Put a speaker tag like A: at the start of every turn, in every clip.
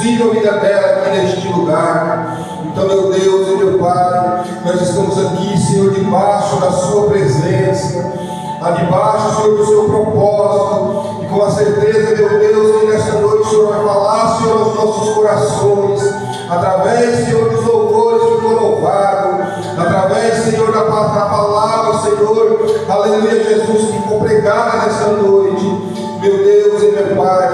A: possível a vida dela aqui neste lugar. Então, meu Deus e meu Pai, nós estamos aqui, Senhor, debaixo da Sua presença, debaixo, Senhor, do Seu propósito, e com a certeza, meu Deus, que nesta noite o Senhor vai falar, Senhor, aos nossos corações, através, Senhor, dos louvores que foram louvados, através, Senhor, da palavra, Senhor, aleluia, Jesus, que foi pregada nesta noite. Meu Deus e meu Pai,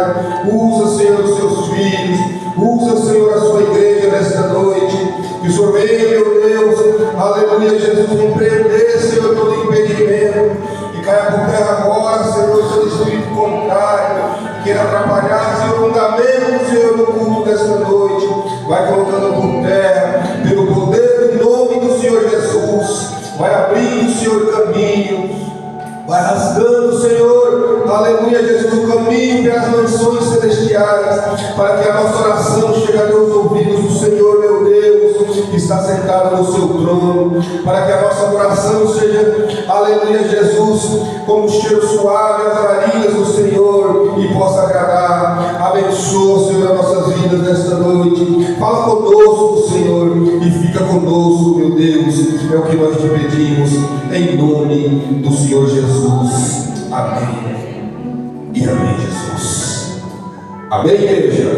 A: usa, Senhor, os seus filhos, usa, Senhor, a sua igreja nesta noite, que o Senhor venha, meu Deus, aleluia, Jesus, empreender, Senhor, todo impedimento, e caia por terra agora, Senhor, todo espírito contrário, que queira atrapalhar, Senhor, o fundamento, Senhor, do culto desta noite, vai colocando por terra, pelo poder do nome do Senhor Jesus, vai abrindo, Senhor, o caminho, vai rasgando, Senhor, aleluia, Jesus, o caminho para as mansões celestiais, para que a nossa oração chegue até os ouvidos do Senhor, meu Deus, que está sentado no seu trono, para que a nossa oração seja, aleluia, Jesus, como um cheiro suave às narinas do Senhor, e possa agradar. Abençoa, Senhor, as nossas vidas nesta noite. Fala conosco, Senhor, e fica conosco, meu Deus, é o que nós te pedimos, em nome do Senhor Jesus. Amém. E amém, Jesus. Amém, igreja?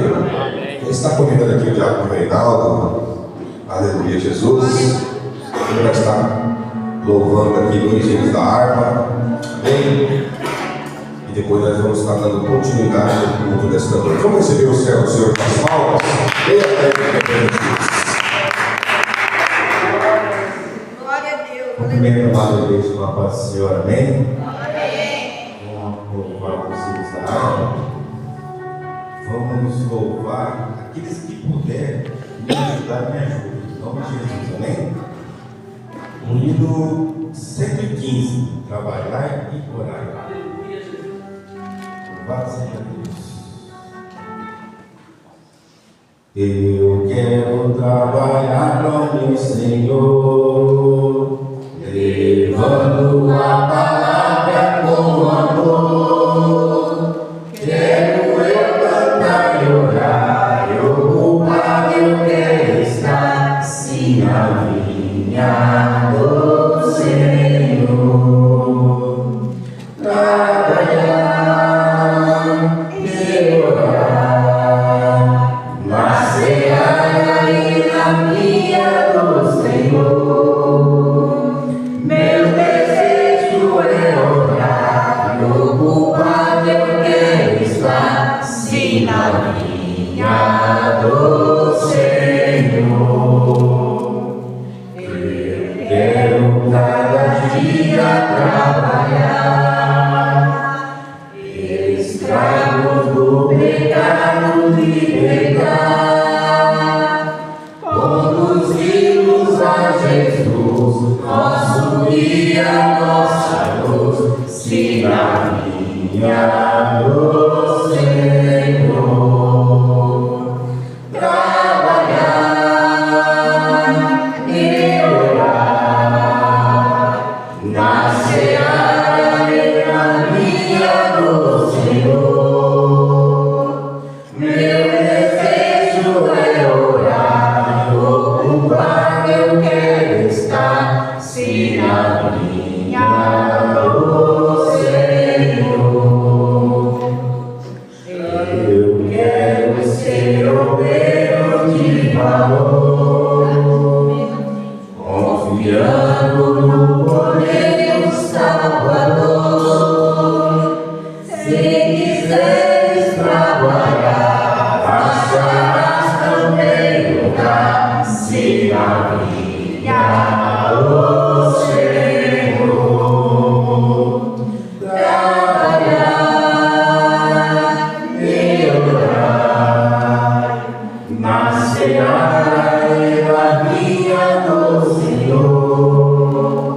A: Quem está convidando aqui o diácono Reinaldo? Aleluia, Jesus. Ele vai estar louvando aqui dois hinos da harpa. Amém. E depois nós vamos estar dando continuidade ao culto desta noite. Vamos receber o céu do Senhor com as palmas. Glória
B: a Deus.
C: Cumprimento a amada igreja com a paz do Senhor. Amém.
B: Amém.
C: Vamos louvar os filhos da harpa. Vamos louvar aqueles que puderem me ajudar, me ajudem. Em nome de Jesus. Amém. O hino 115. Trabalhar e orar. Louvado seja Deus. Eu quero trabalhar para o meu Senhor, levando a palavra com amor. Quero eu cantar e orar, eu ocupar, eu quero estar, sim, na vinha do Senhor. Trabalhar e orar na seara e na vinha do Senhor. Meu desejo é orar, ocupado eu quero estar, sim, na vinha do Senhor. Eu quero cada dia trabalhar, escravo do pecado libertar, conduzimos a Jesus, nosso guia, nossa luz, sim, na vinha do Senhor. Trabalhar e orar na seara e na vinha do Senhor. Meu desejo é orar, ocupar eu quero estar, sim, na vinha do Senhor. Eu quero ser obreiro de valor, confiando no poder do Salvador. Se quiseres trabalhar, acharás também lugar, sim, na vinha do Senhor. Trabalhar e orar na seara e na vinha do Senhor.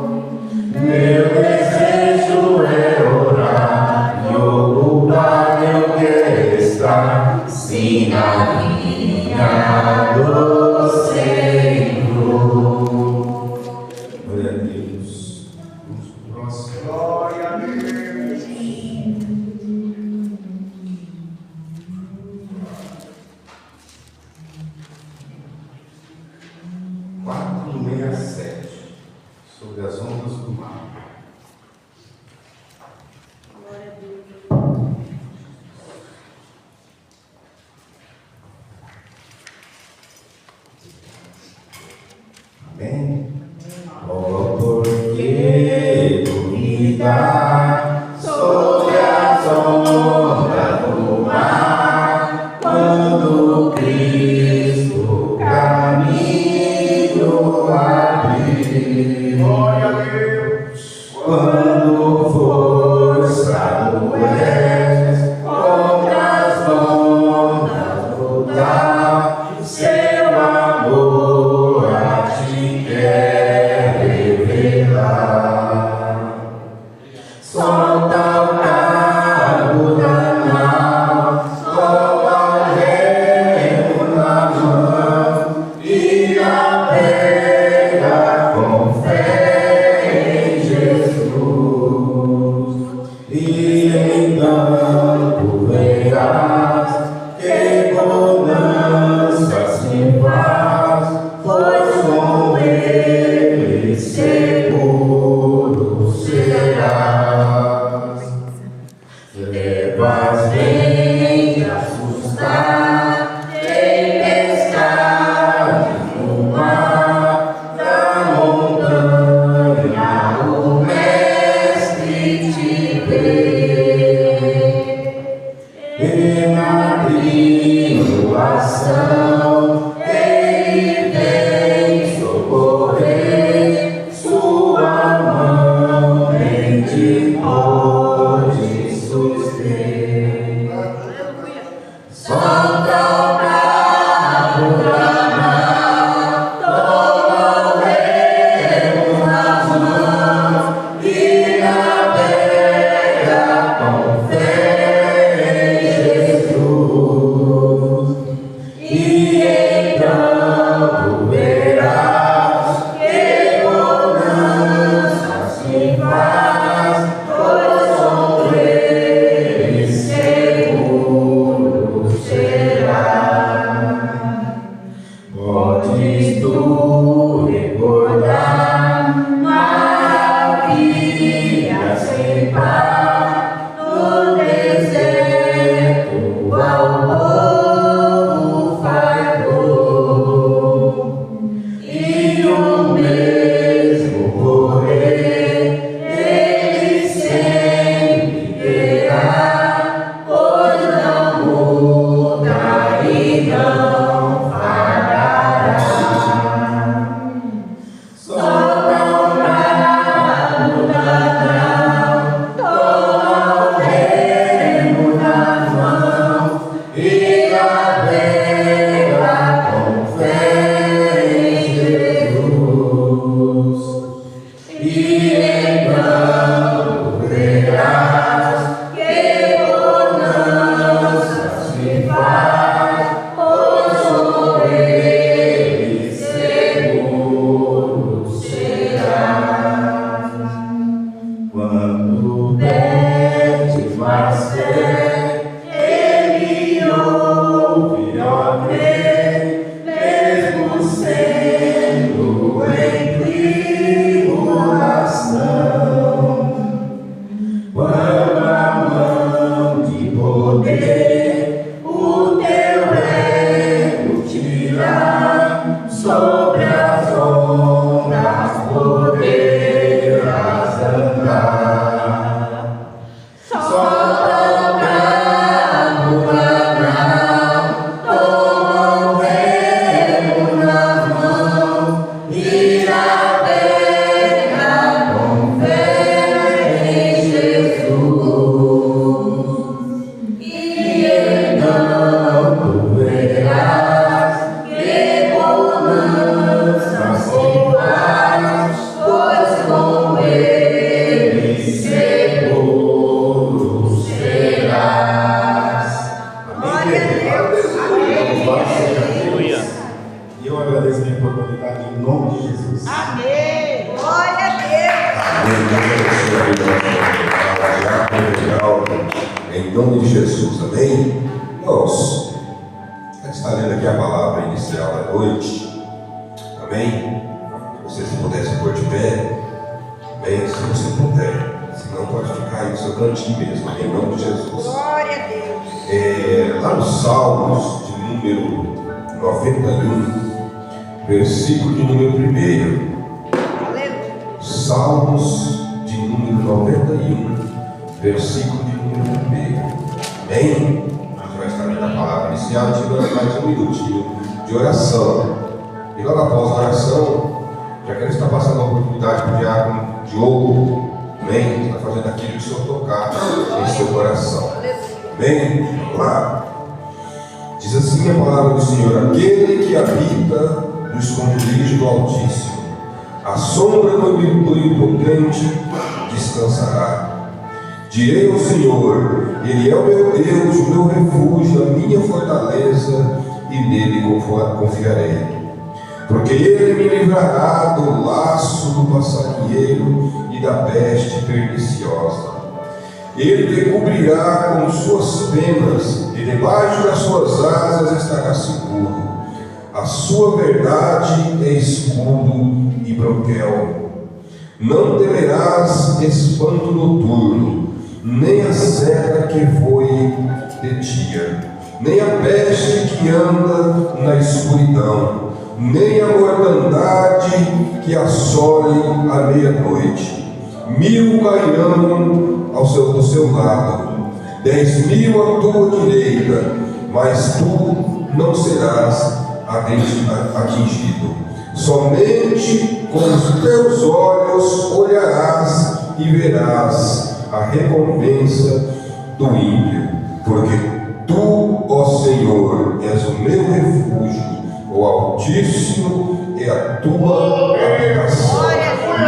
C: Meu desejo é orar e ocupar eu quero estar, sim, na vinha do Senhor. Glória a Deus. Vamos para o próximo.
B: Glória a Deus.
C: Quando Cristo caminho abrir,
A: Glória a Deus.
C: quando forçado és contra as ondas lutar, seu amor a ti quer revelar. Solta o cabo da nau, toma o remo na mão e navega com fé em Jesus. E então tu verás que bonança se faz, pois com ele seguro serás. Trevas vêm assustar, tempestade no mar, da montanha o Mestre te vê. E na tribulação ele vem socorrer, sua mão em ti pode suster. Solta o cabo da nau, toma o remo na mão e navega com fé em Jesus. E então tu verás que bonança se faz, pois com ele seguro será. Podes tu recordar maravilhas sem par no deserto ao povo fartou, e o mesmo correr ele sempre terá, pois não muda e não falhará. Solta o cabo da nau, toma o remo na mão e navega com fé em Jesus. E então verás que bonança se faz, pois com ele seguro serás. Quando pedes mais fé, ele ouve, ó crer, mesmo sendo em tribulação. Quando a mão de poder o teu ego tirar, sobre as ondas poderás andar. Solta o cabo da nau, toma o remo na mão e navega com fé em Jesus. E então tu verás que bonança se faz, pois com ele seguro serás.
B: Glória a Deus.
C: Aleluia. E eu agradeço a minha oportunidade em nome de Jesus.
B: Amém. Glória a Deus.
A: Em nome de Jesus, amém? Irmãos, a gente está lendo aqui a palavra inicial da noite, amém? Vocês se pudessem pôr de pé, bem, se você puder, se não pode ficar aí no seu cantinho mesmo, em nome de Jesus.
B: Glória a Deus.
A: Lá nos Salmos, de número 91, versículo de número 1.
B: Aleluia.
A: Salmos de número 91, versículo de número 1. Amém? A gente vai estar lendo a palavra iniciar, tirando mais um minutinho de oração. E logo após a oração, já quero estar passando a oportunidade para o diácono Diogo, amém? Está fazendo aquilo que o Senhor tocar em seu coração. Amém? Vamos lá. Diz assim a palavra do Senhor: aquele que habita no esconderijo do Altíssimo, à sombra do Impotente descansará. Direi ao Senhor, Ele é o meu Deus, o meu refúgio, a minha fortaleza, e nele confiarei. Porque Ele me livrará do laço do passarinheiro e da peste perniciosa. Ele te cobrirá com suas penas, e debaixo das suas asas estará seguro. A sua verdade é escudo e broquel. Não temerás espanto noturno, nem a seta que voe de dia, nem a peste que anda na escuridão, nem a mortandade que assole à meia-noite. 1000 cairão do seu lado, 10.000 à tua direita, mas tu não serás atingido. Somente com os teus olhos olharás e verás a recompensa do ímpio, porque tu, ó Senhor, és o meu refúgio, o Altíssimo é a tua habitação.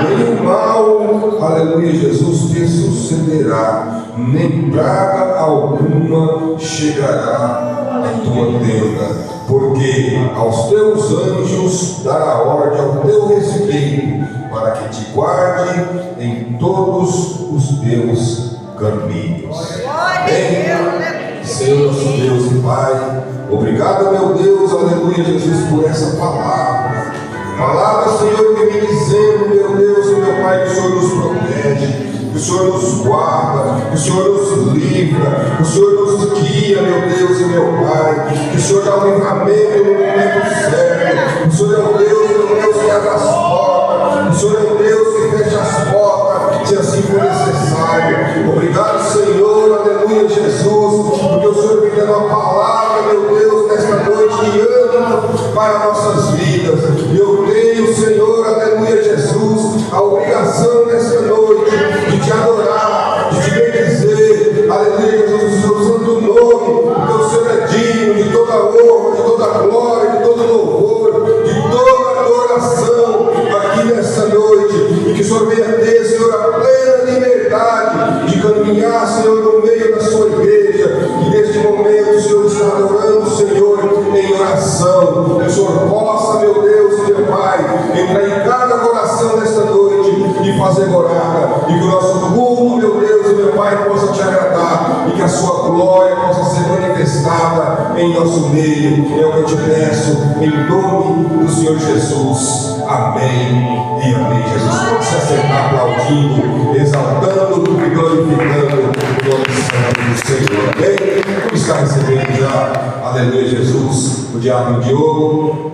A: Nem mal, aleluia, Jesus, te sucederá, nem praga alguma chegará à tua tenda, porque aos teus anjos dará ordem ao teu respeito, para que te guarde em todos os teus caminhos. Amém. Senhor nosso Deus e Pai, obrigado, meu Deus, aleluia, Jesus, por essa palavra. Palavra, Senhor, que me dizendo, meu Deus e meu Pai, que o Senhor nos protege, que o Senhor nos guarda, que o Senhor nos livra, que o Senhor nos guia, meu Deus e meu Pai, que o Senhor dá o livramento no momento certo. O Senhor é o Deus, meu Deus, que abre as portas, o Senhor é o Deus que fecha as portas, se assim for necessário. Obrigado, Senhor, aleluia, Jesus, porque o Senhor me deu uma palavra, meu Deus, nesta noite de ânimo para nossas vidas. E eu tenho, Senhor, aleluia, Jesus, a obrigação nesta noite de te adorar, de te bendizer, aleluia, Jesus, o seu santo nome, porque o Senhor é digno de toda honra, de toda glória, de todo louvor, de toda adoração aqui nesta noite, e que o Senhor venha ter, Senhor, a plena liberdade de caminhar, Senhor, no meio da sua igreja, e neste momento o Senhor está adorando o Senhor em oração, que o Senhor possa, meu Deus e meu Pai, entrar em cada coração nesta noite e fazer morada, e que o nosso culto, meu Deus e meu Pai, possa te agradar, e que a sua glória possa ser manifestada em nosso meio. É o que eu te peço, em nome do Senhor Jesus. Amém e amém. Jesus, pode se acertar aplaudindo, exaltando e glorificando o nome santo do Senhor. Amém? Vamos estar recebendo já, aleluia, Jesus, o diácono Diogo,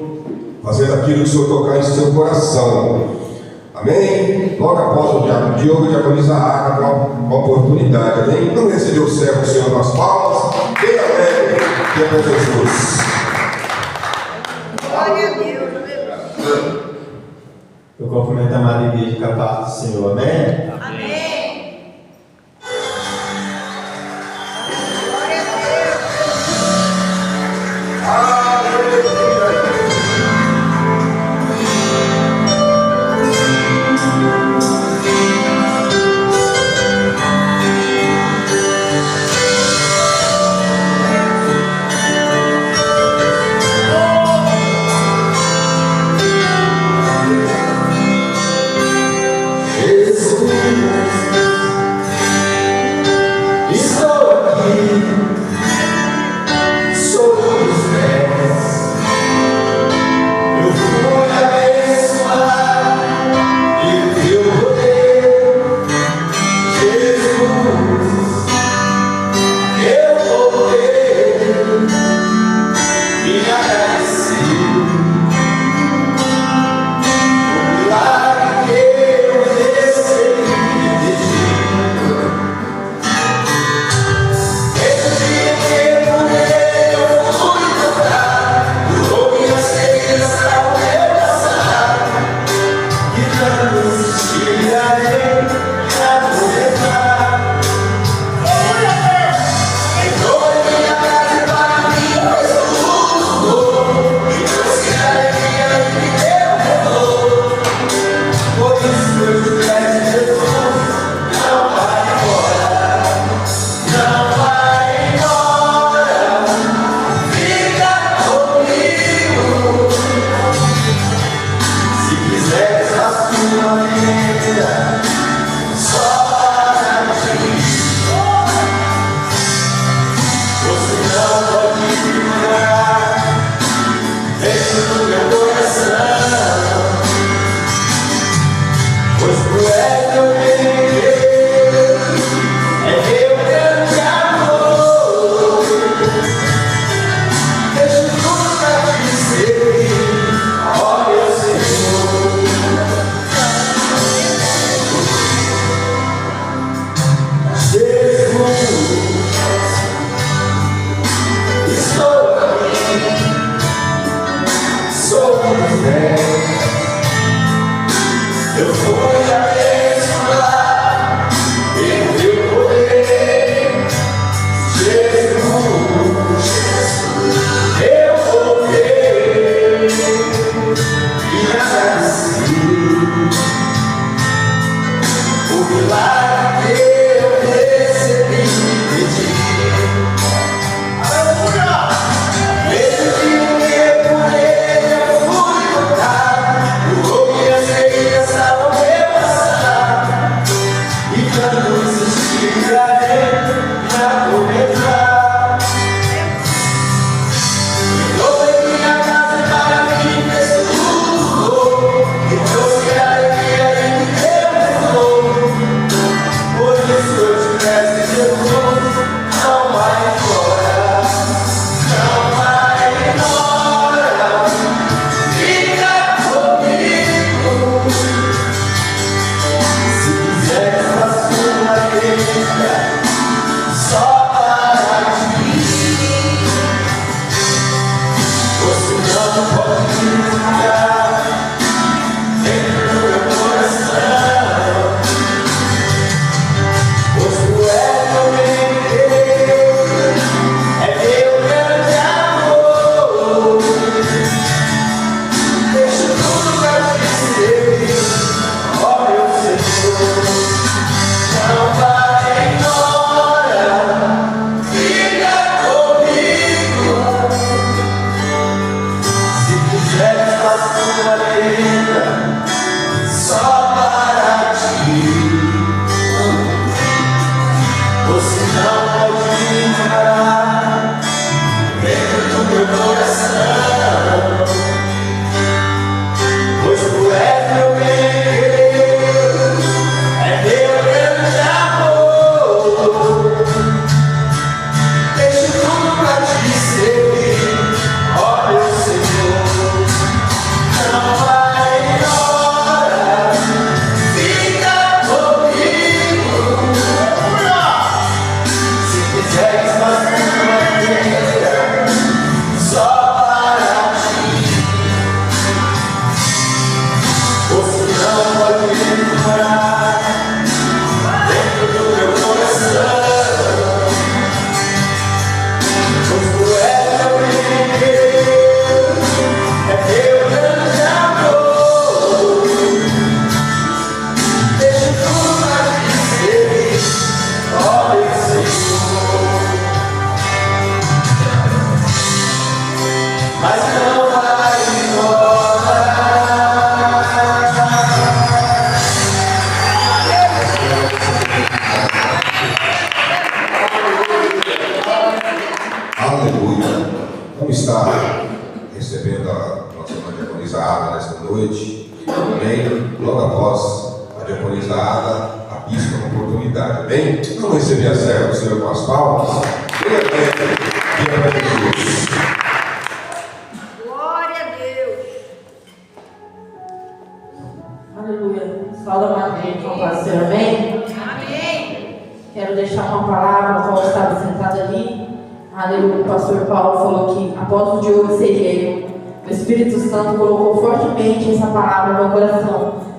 A: fazendo aquilo que o Senhor tocar em seu coração. Amém? Logo após o diácono Diogo, diaconiza a água com a oportunidade. Amém? Não recebeu o servo do Senhor nas palmas. Bem alegre, que é com Jesus.
B: Glória a Deus.
D: Eu cumprimento a amada igreja com a paz do Senhor. Amém?
B: Amém. Glória a Deus.
A: Jesus.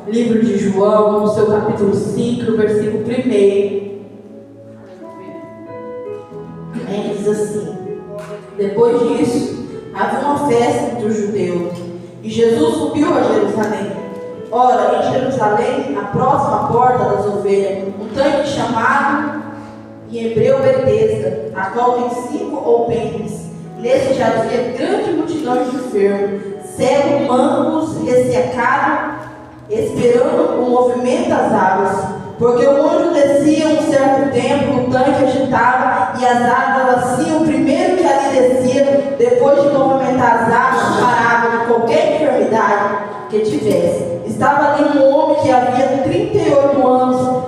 E: Livro de João, no seu capítulo 5, versículo 1. Diz assim: depois disso, havia uma festa entre os judeus, e Jesus subiu a Jerusalém. Ora, em Jerusalém, na próxima porta das ovelhas, um tanque chamado em hebreu Betesda, a qual tem 5 alpendres. Nesse jazia grande multidão de enfermos, cegos, mancos, ressecados, esperando o movimento das águas, porque o anjo descia um certo tempo, o tanque agitava e as águas assim, o primeiro que ali descia, depois de movimentar as águas, parava de qualquer enfermidade que tivesse. Estava ali um homem que havia 38 anos,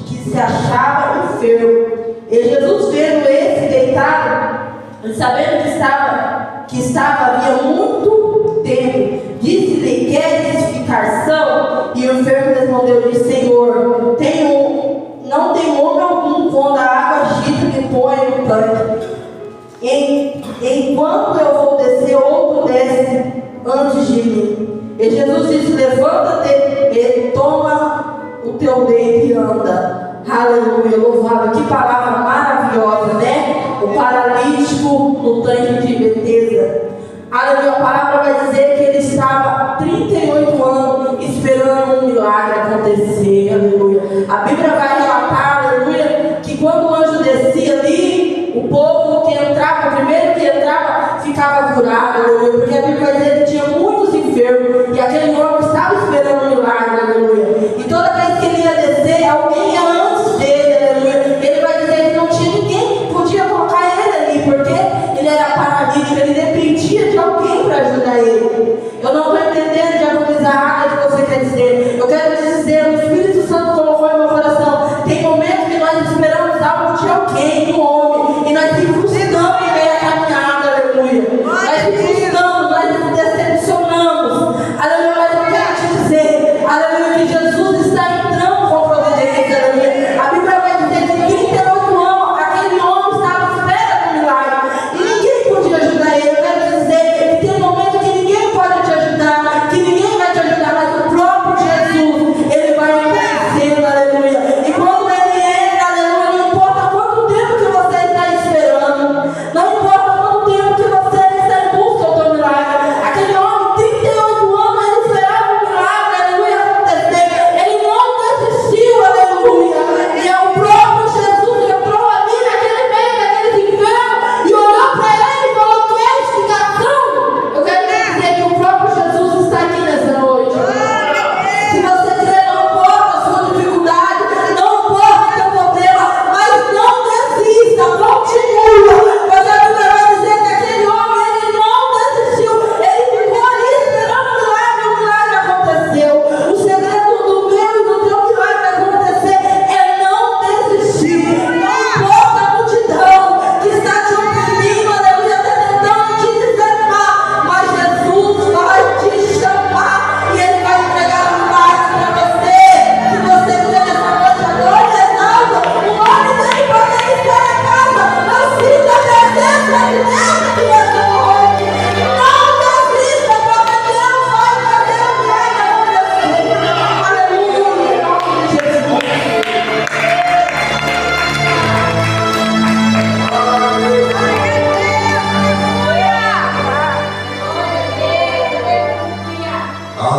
E: que se achava enfermo. E Jesus, vendo esse deitado, e sabendo que estava havia muito tempo, disse-lhe: queres ficar são? E o enfermo respondeu-lhe: Senhor, não tem homem algum quando a água agita me põe no tanque. Enquanto eu vou descer, outro desce antes de mim. E Jesus disse: levanta-te e toma o teu leito e anda. Aleluia, louvado. Que palavra maravilhosa, né? O paralítico no tanque de Betesda. Aleluia, a palavra vai dizer que ele estava 38 anos esperando um milagre acontecer. Aleluia. A Bíblia vai relatar, aleluia, que quando o anjo descia ali, o povo que entrava, o primeiro que entrava, ficava curado. Aleluia. Porque a Bíblia vai dizer que tinha muitos enfermos e aquele homem estava esperando um milagre. Aleluia. E toda vez que ele ia descer, alguém ia antes dele. Aleluia. Ele vai dizer que não tinha ninguém que podia colocar ele ali, porque ele era paralítico, ele dependia de alguém para ajudar ele. Eu não estou entendendo, diagonizar nada que você quer dizer. Eu quero dizer, o Espírito Santo colocou em meu coração. Tem momentos que nós esperamos algo de alguém, do homem, e nós se frustramos em meio à caminhada, aleluia. Nós se frustramos, nós nos decepcionamos, aleluia. Mas eu quero te dizer, aleluia, que Jesus está entrando com providência, aleluia. A Bíblia vai dizer que 38 anos, aquele homem estava à espera do milagre, e ninguém podia ajudar ele. Eu quero dizer que tem momentos que ninguém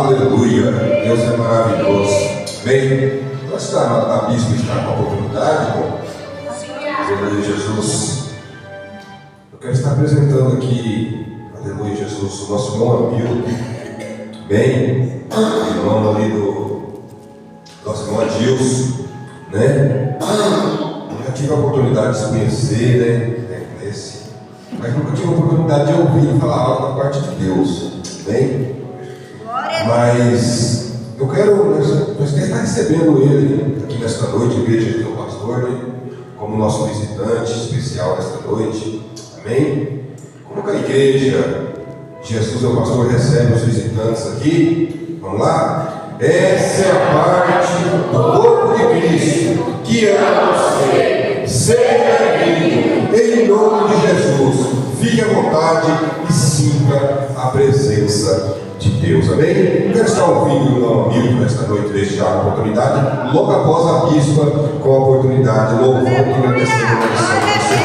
A: Aleluia. Deus é maravilhoso. Bem, nós a bispa está com a oportunidade, irmão. Aleluia, Jesus. Eu quero estar apresentando aqui, aleluia, Jesus, o nosso irmão Hamilton. Bem, o irmão ali do nosso irmão Adilson, né? Eu já tive a oportunidade de se conhecer, né? Mas nunca tive a oportunidade de ouvir falar algo da parte de Deus. Bem, mas eu quero, nós queremos estar recebendo ele aqui nesta noite, igreja do pastor, né? Como nosso visitante especial nesta noite. Amém? Como que a igreja Jesus é o pastor, recebe os visitantes aqui? Vamos lá? Essa é a parte do corpo de Cristo que ama você. Seja bem-vindo em nome de Jesus. Fique à vontade e sinta a presença de Deus. Amém? Quero estar ouvindo o meu amigo nesta noite, deixar a oportunidade, logo após a bispa, com a oportunidade, louvando e agradecendo a missão de você.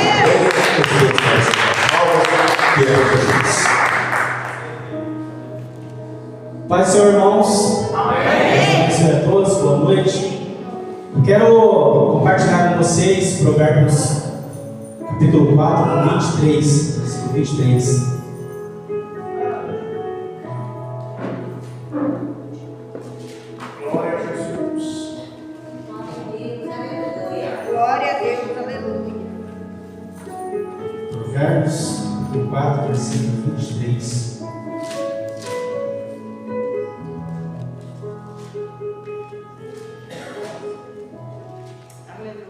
A: Que é Jesus.
F: Pai do Senhor, irmãos. Amém. Bom dia a todos, boa noite. Eu quero compartilhar com vocês Provérbios capítulo 4, 23, versículo 23.
B: Glória a Jesus. Glória a Deus, aleluia.
F: Provérbios capítulo 4, versículo 23.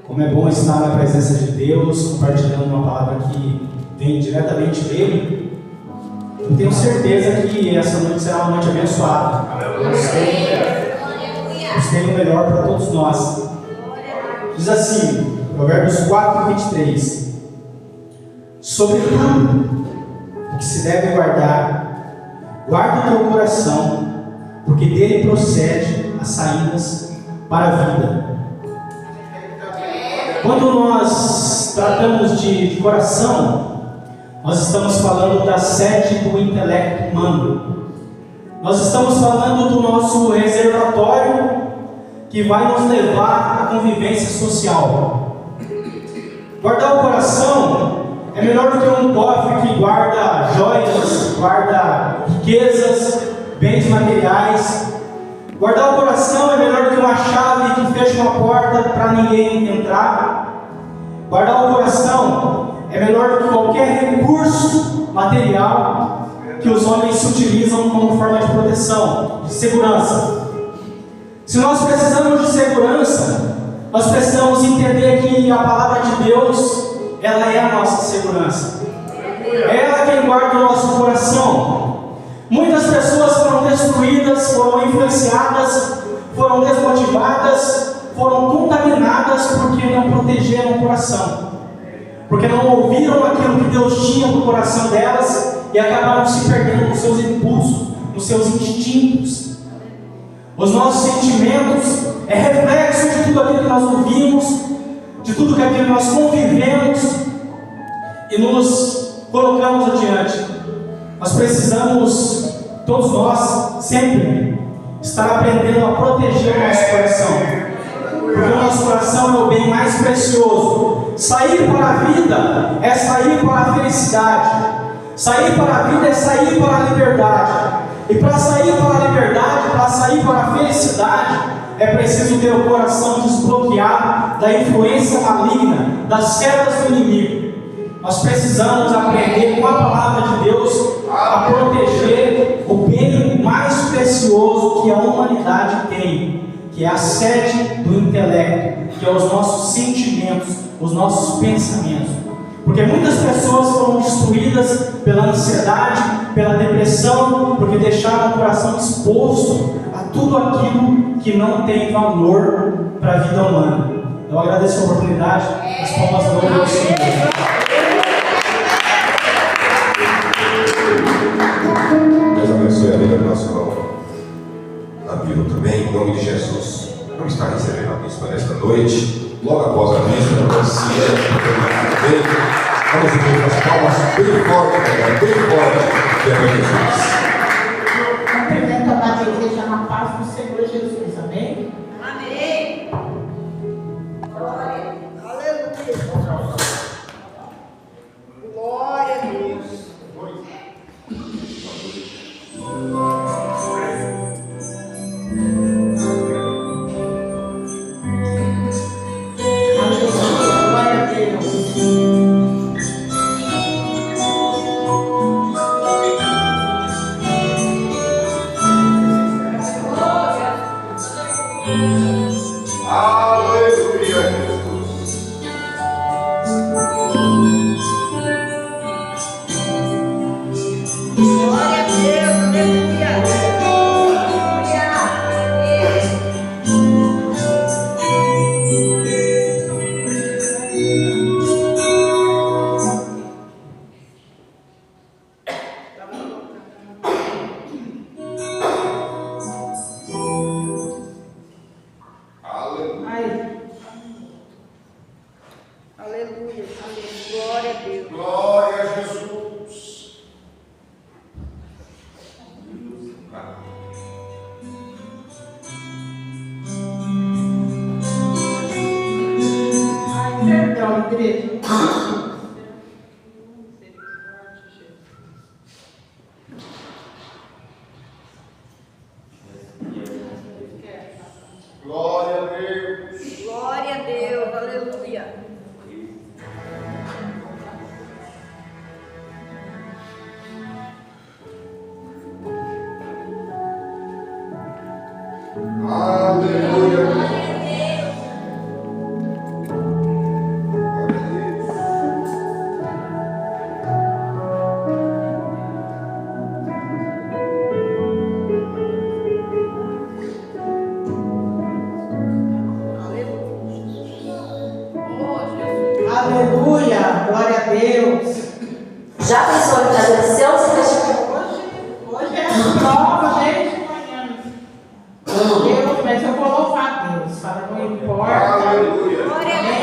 F: Como é bom estar na presença de Deus, compartilhando uma palavra que vem diretamente dele. Eu tenho certeza que essa noite será uma noite abençoada. Deus tem o melhor para todos nós. Diz assim, Provérbios 4, 23. Sobretudo, o que se deve guardar, guarda o teu coração, porque dele procede as saídas para a vida. Quando nós tratamos de coração, nós estamos falando da sede do intelecto humano. Nós estamos falando do nosso reservatório que vai nos levar à convivência social. Guardar o coração é melhor do que um cofre que guarda joias, guarda riquezas, bens materiais. Guardar o coração é melhor do que uma chave que fecha uma porta para ninguém entrar. Guardar o coração é melhor do que qualquer recurso material que os homens se utilizam como forma de proteção, de segurança. Se nós precisamos de segurança, nós precisamos entender que a palavra de Deus, ela é a nossa segurança. É ela quem guarda o nosso coração. Muitas pessoas foram destruídas, foram influenciadas, foram desmotivadas, foram contaminadas porque não protegeram o coração, porque não ouviram aquilo que Deus tinha no coração delas e acabaram se perdendo nos seus impulsos, nos seus instintos. Os nossos sentimentos é reflexo de tudo aquilo que nós ouvimos, de tudo aquilo que nós convivemos e nos colocamos adiante. Nós precisamos, todos nós, sempre estar aprendendo a proteger o nosso coração, porque o nosso coração é o bem mais precioso. Sair para a vida é sair para a felicidade. Sair para a vida é sair para a liberdade. E para sair para a liberdade, para sair para a felicidade, é preciso ter o coração desbloqueado da influência maligna, das setas do inimigo. Nós precisamos aprender com a palavra de Deus a proteger o bem mais precioso que a humanidade tem, que é a sede do intelecto, que é os nossos sentimentos, os nossos pensamentos. Porque muitas pessoas foram destruídas pela ansiedade, pela depressão, porque deixaram o coração exposto a tudo aquilo que não tem valor para a vida humana. Eu agradeço a oportunidade, as palmas do meu Senhor.
A: Deus abençoe a vida do nosso irmão Nabilo também, em nome de Jesus. Vamos estar recebendo a bispa nesta noite, logo após a bispa, vamos ver as palmas bem forte, bem forte, que é Jesus.
G: Cumprimento a amada igreja
E: Vamos, igreja.
A: Glória a Deus.
B: Glória a Deus, aleluia.
A: Aleluia. Glória a Deus.
E: Aleluia, glória a Deus.
G: Já pensou em agradecer ou você deixa?
E: Hoje é a prova desde manhã. Deus, mas eu vou louvar a Deus. Fala, não importa.
A: Aleluia.
B: Glória a Deus.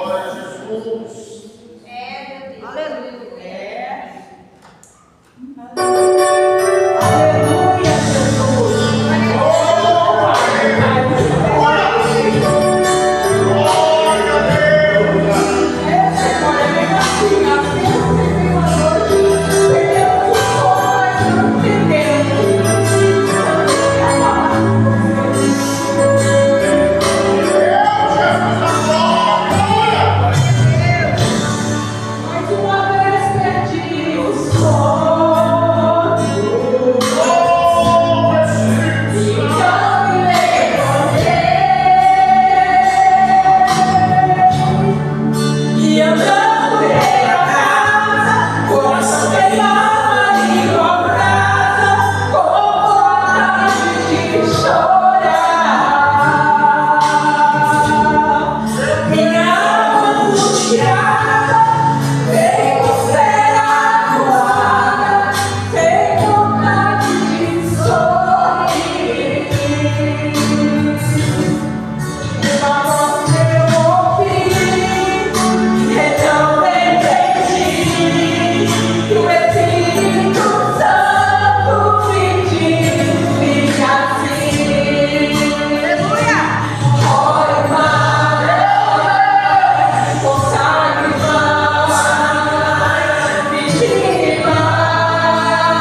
A: Glória a Jesus.
B: É, meu Deus. Aleluia.
E: Aleluia, Jesus. Mais uma vez perdi o sono. Então me levantei e andando pela casa, coração queimado e dobrado, com vontade de chorar. Minha alma angustiada veio ser acuada, sem vontade de sorrir. Uma voz eu ouvi, então entendi que o Espírito Santo me disse assim: ore mais, consagre mais, vigile mais,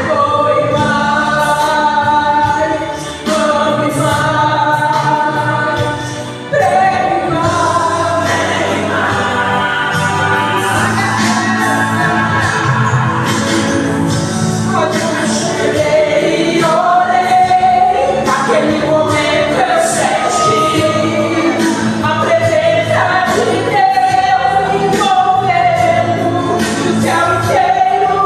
E: voe mais, ame mais, pregue mais. Eu cheguei e orei, naquele momento eu senti a presença de Deus me envolvendo, o céu inteiro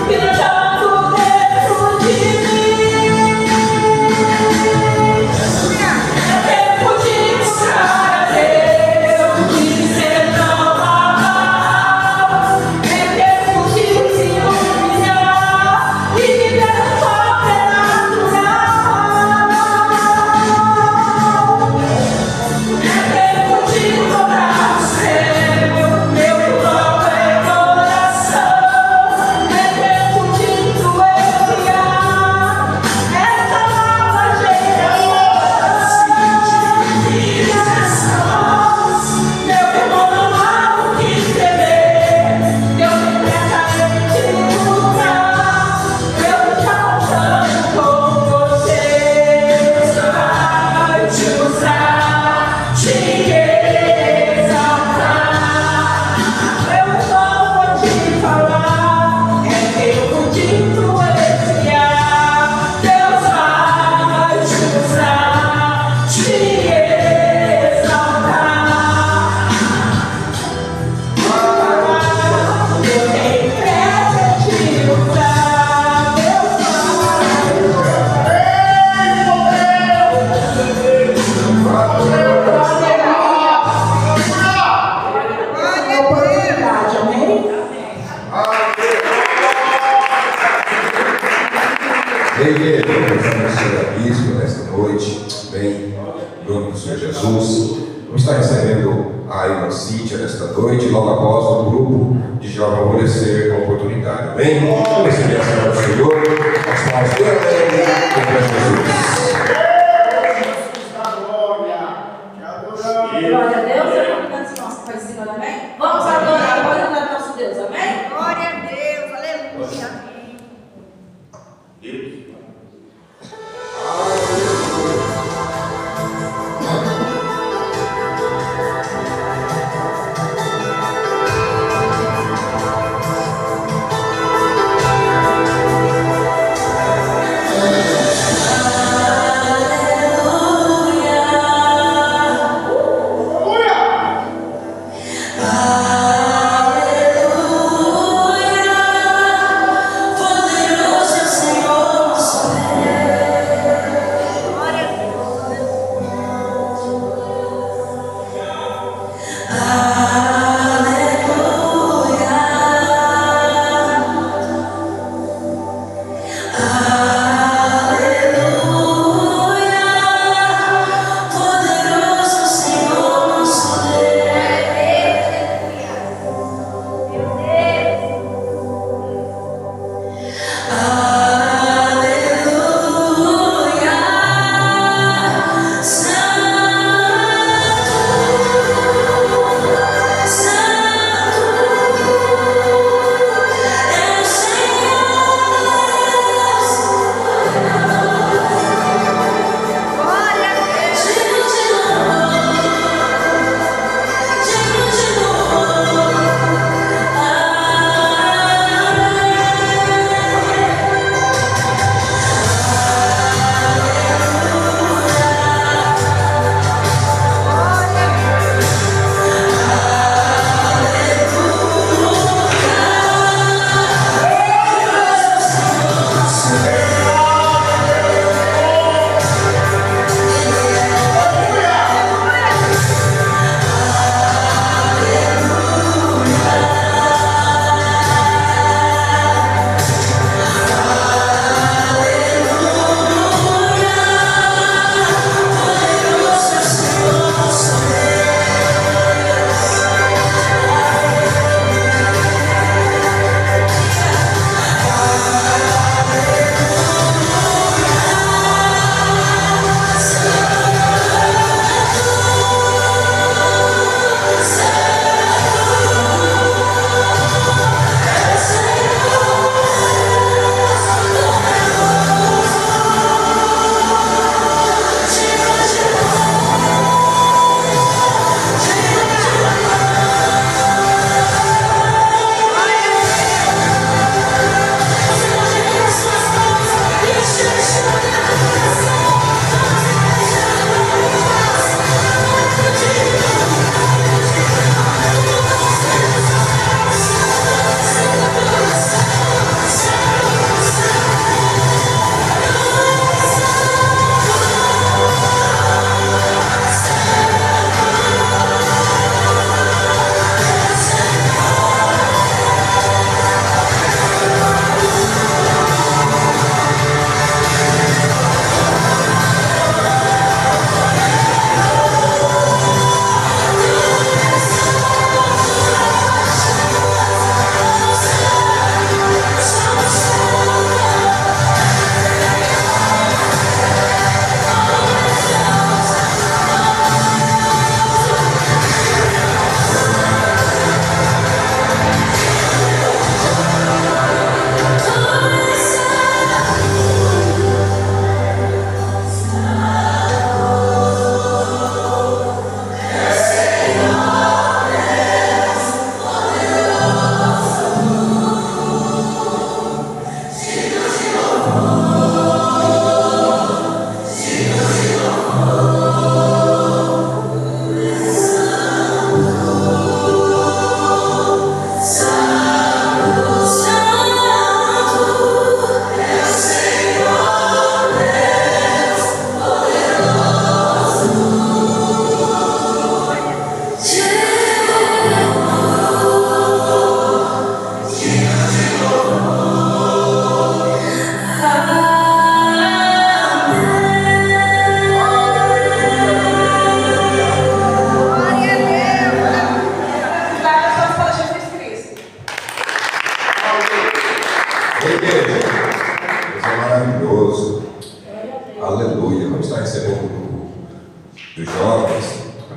E: gritando dentro de mim. É tempo de buscar a Deus, de dizer não a mal. É tempo de se humilhar e viver o sobrenatural. É tempo de dobrar o céu, meu próprio coração. É tempo de influenciar essa nova geração. Meu irmão não há o que temer, Deus tem pressa em te buscar. Eu já contando com você, vai te usar, te exaltar. Eu só vou te falar, é tempo de influenciar. Deus vai te usar, te exaltar. Eu tenho pressa em te usar. Deus vai. Oportunidade, amém?
A: Igreja, vamos abençoar a bispo nesta noite, bem, em nome do Senhor Jesus. Vamos estar recebendo a irmã Cíntia nesta noite, logo após o grupo de jovens amolecer a oportunidade, bem? Vamos receber a senhora do Senhor, as palavras de alegre, em Cristo Jesus.
G: Glória a Deus, eu vou cantar
C: Deus.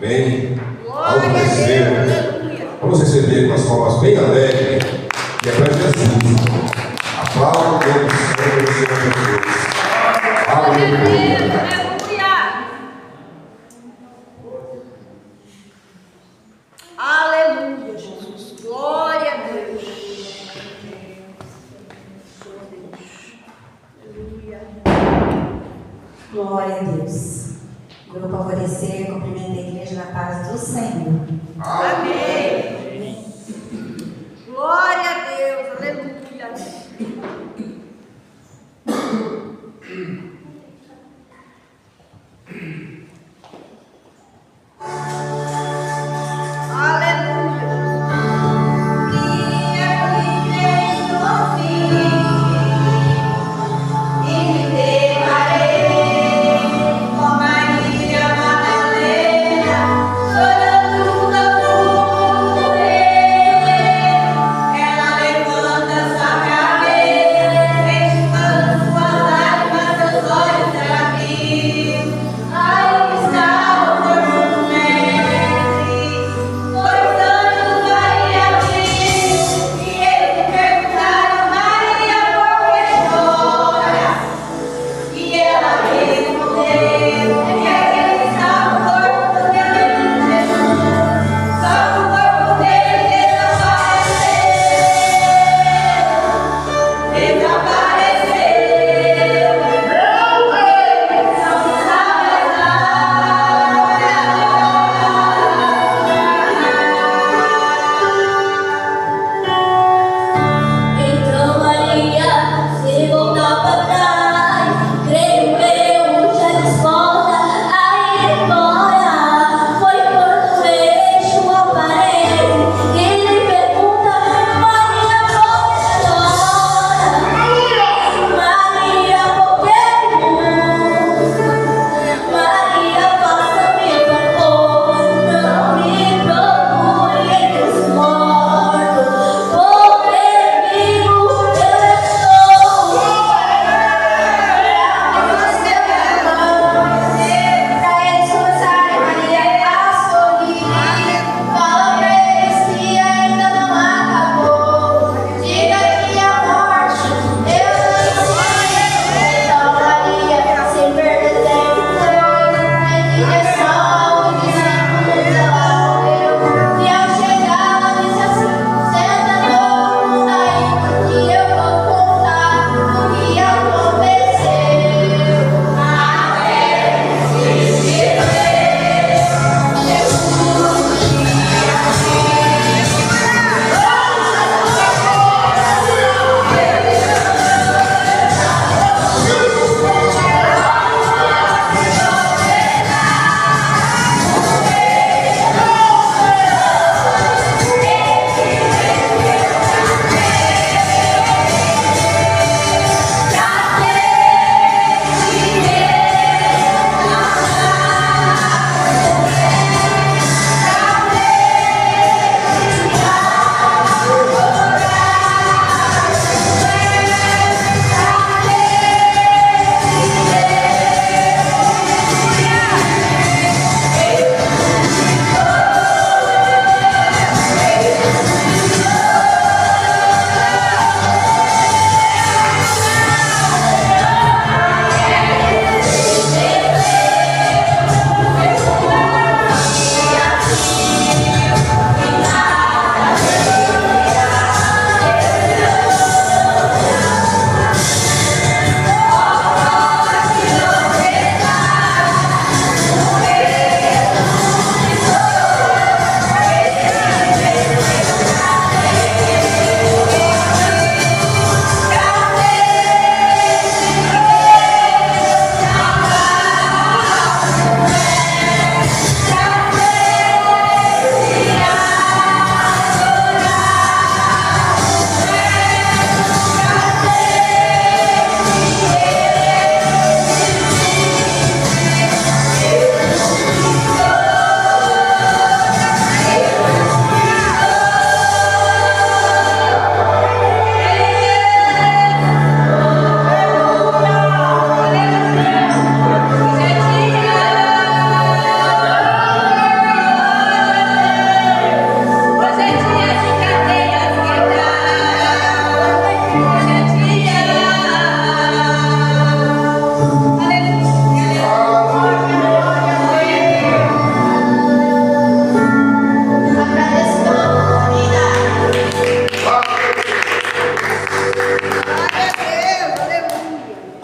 A: Amém? Algo receber. Vamos receber com as palmas bem alegres. E é para Jesus. Aplauda o Senhor,
G: Glória a Deus. Grupo Alvorecer, cumprimento a igreja na paz do Senhor.
B: Amém. Glória a Deus.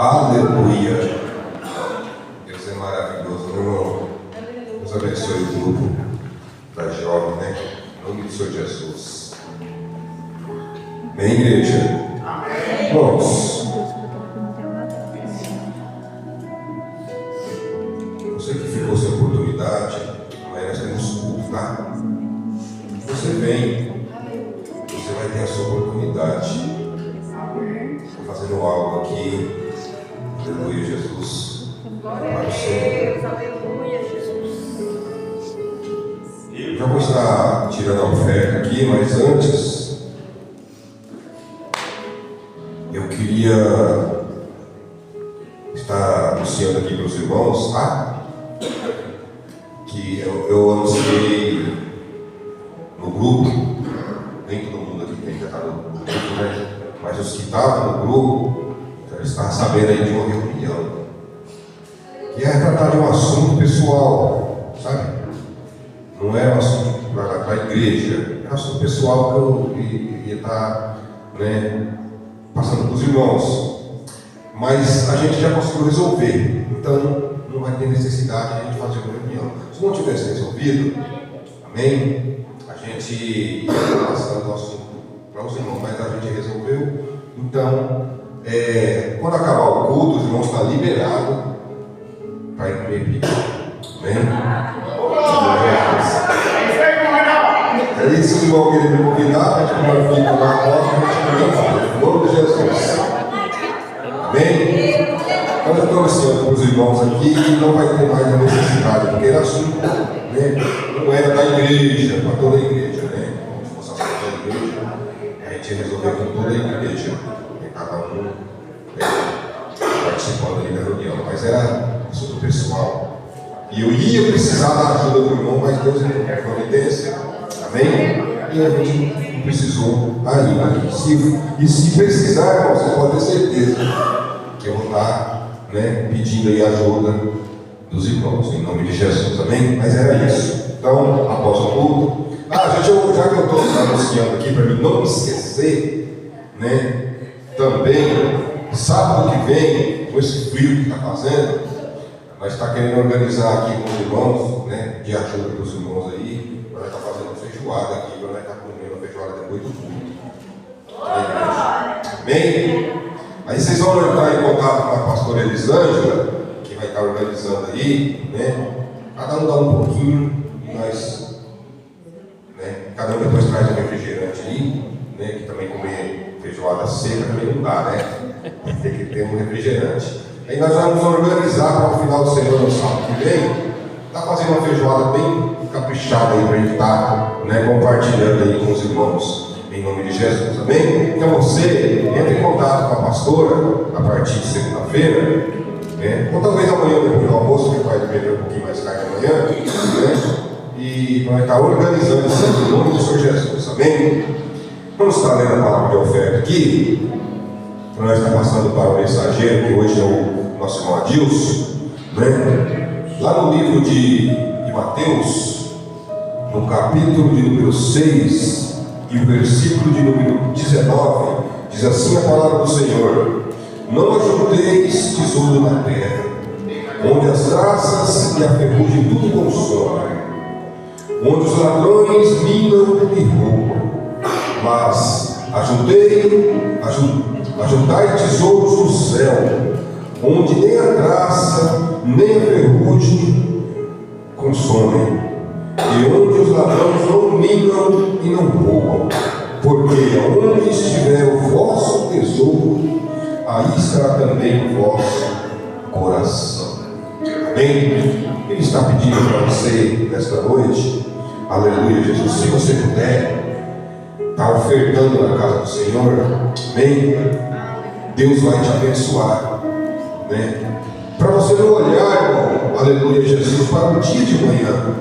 B: Aleluia.
A: igreja? Vamos. Você que ficou sem oportunidade, amanhã nós temos culto, tá? Você vem, você vai ter a sua oportunidade. Estou fazendo algo aqui. Aleluia, Jesus. Para o Senhor.
B: Aleluia, Jesus.
A: Eu já vou estar tirando a oferta aqui, mas antes eu queria estar anunciando aqui para os irmãos, tá? Que eu anunciei no grupo, nem todo mundo aqui tem que estar no grupo, né? Mas os que estavam no grupo, eles estavam sabendo aí de uma reunião, que é tratar de um assunto pessoal, sabe? Não era um assunto para a igreja, era um assunto pessoal que eu ia estar, né, passando para os irmãos. Mas a gente já conseguiu resolver, então não vai ter necessidade de a gente fazer uma reunião. Se não tivesse resolvido, amém? A gente ia passando o assunto para os irmãos, mas a gente resolveu. Então, quando acabar o culto, os irmãos estão liberados para ir comer pizza. Amém? É isso, os irmãos querem me convidar, a gente comer pizza na porta, a gente não vai. Em nome de Jesus. Amém? Então eu estou anunciando para os irmãos aqui que não vai ter mais a necessidade, porque era assunto, né? Não era da igreja, para toda a igreja, né? Se fosse assunto da igreja, a gente resolveu com toda a igreja, cada um participando ali da reunião, mas era assunto pessoal. E eu ia precisar da ajuda do irmão, mas Deus é providência, amém? E a gente não precisou ainda. E se precisar, irmão, você pode ter certeza que eu vou estar, né, pedindo aí ajuda dos irmãos, em nome de Jesus, amém? Mas era isso. Então, após o culto, gente, já que eu estou anunciando aqui, para mim não esquecer, né? Também, sábado que vem, com esse frio que está fazendo, nós estamos querendo organizar aqui com os irmãos, né? De ajuda dos irmãos aí, para nós estar fazendo feijoada aqui, para nós estar comendo a feijoada depois do culto. Amém? Aí vocês vão entrar em contato com a pastora Elisângela, que vai estar organizando aí, né? Cada um dá um pouquinho e nós, né? Cada um depois traz um refrigerante aí, né? Que também comer feijoada seca também não dá, né? Tem que ter um refrigerante. Aí nós vamos organizar para o final de semana, no sábado que vem, tá fazendo uma feijoada bem caprichada aí para a gente estar, né, compartilhando aí com os irmãos, em nome de Jesus, amém? Então você entra em contato com a pastora a partir de segunda-feira, né? Ou talvez amanhã depois do almoço, que vai beber um pouquinho mais tarde amanhã, né? E vai estar organizando isso em nome do Senhor Jesus, amém? Vamos estar lendo a palavra de oferta aqui. Nós estamos passando para o mensageiro, que hoje é o nosso irmão Adilson, né? Lá no livro de Mateus, no capítulo de número 6 e o versículo de número 19, diz assim a palavra do Senhor: não ajunteis tesouro na terra, onde as traças e a ferrugem tudo consomem, onde os ladrões minam e roubam, mas ajuntai tesouros no céu, onde nem a traça, nem a ferrugem consomem, e onde os ladrões não minam e não roubam, porque onde estiver o vosso tesouro, aí estará também o vosso coração. Amém? Ele está pedindo para você nesta noite, aleluia, Jesus, se você puder está ofertando na casa do Senhor, amém? Deus vai te abençoar, né? Para você não olhar, irmão, aleluia, Jesus, para o dia de amanhã,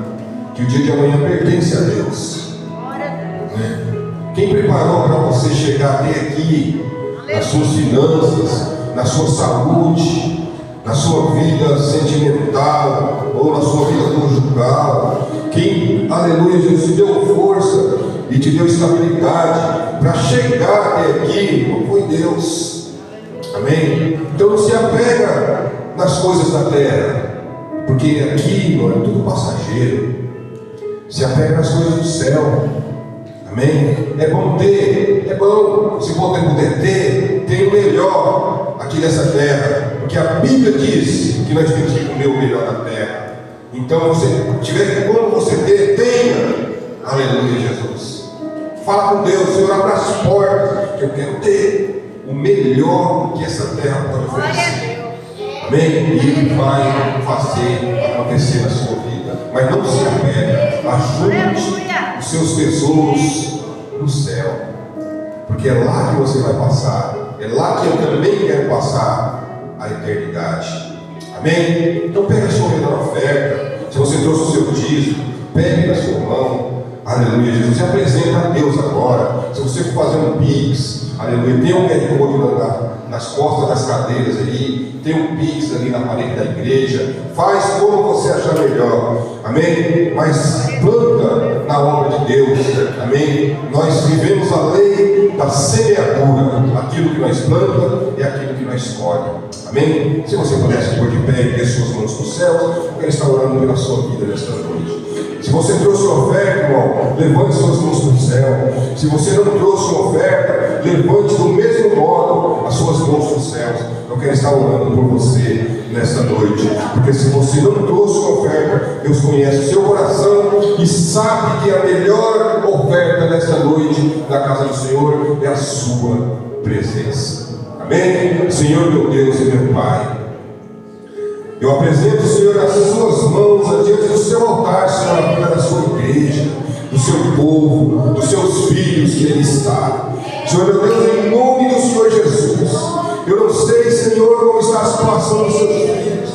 A: que o dia de amanhã pertence a Deus, né? Quem preparou para você chegar até aqui, nas suas finanças, na sua saúde, na sua vida sentimental, ou na sua vida conjugal, quem, aleluia, Jesus, te deu força e te deu estabilidade para chegar até aqui, não foi Deus, amém? Então não se apega nas coisas da terra, porque aqui, irmão, é tudo passageiro. Se apega nas coisas do céu, Amém? É bom ter, é bom, se você puder ter, tem o melhor aqui nessa terra, porque a Bíblia diz que nós temos que comer o melhor da terra. Então, você tiver como você ter, tenha. Aleluia, Jesus. Fala com Deus, Senhor, abra as portas, que eu quero ter o melhor que essa terra pode oferecer. Amém? E Ele vai fazer acontecer na sua vida. Mas não se apegue, ajunte os seus tesouros no céu, porque é lá que você vai passar, é lá que eu também quero passar a eternidade. Amém? Então pega a sua melhor oferta. Se você trouxe o seu dízimo, pegue na sua mão. Aleluia, Jesus. Se apresenta a Deus agora. Se você for fazer um Pix, aleluia, tem um QR Code nas costas das cadeiras aí, tem um Pix ali na parede da igreja. Faz como você achar melhor. Amém? Mas planta na obra de Deus. Amém? Nós vivemos a lei da semeadura. Aquilo que nós plantamos é aquilo que nós colhemos. Amém? Se você pudesse pôr de pé e ter suas mãos nos céus, eu quero estar orando pela sua vida nesta noite. Se você trouxe uma oferta, irmão, levante suas mãos para o céu. Se você não trouxe uma oferta, levante do mesmo modo as suas mãos para os céus. Eu quero estar orando por você nesta noite, porque se você não trouxe uma oferta, Deus conhece o seu coração e sabe que a melhor oferta nesta noite na casa do Senhor é a sua presença. Amém? Senhor meu Deus e meu Pai, eu apresento, Senhor, as suas mãos adiante do seu altar, Senhor, na vida da sua igreja, do seu povo, dos seus filhos que ali está. Senhor, meu Deus, em nome do Senhor Jesus, eu não sei, Senhor, como está a situação dos seus filhos,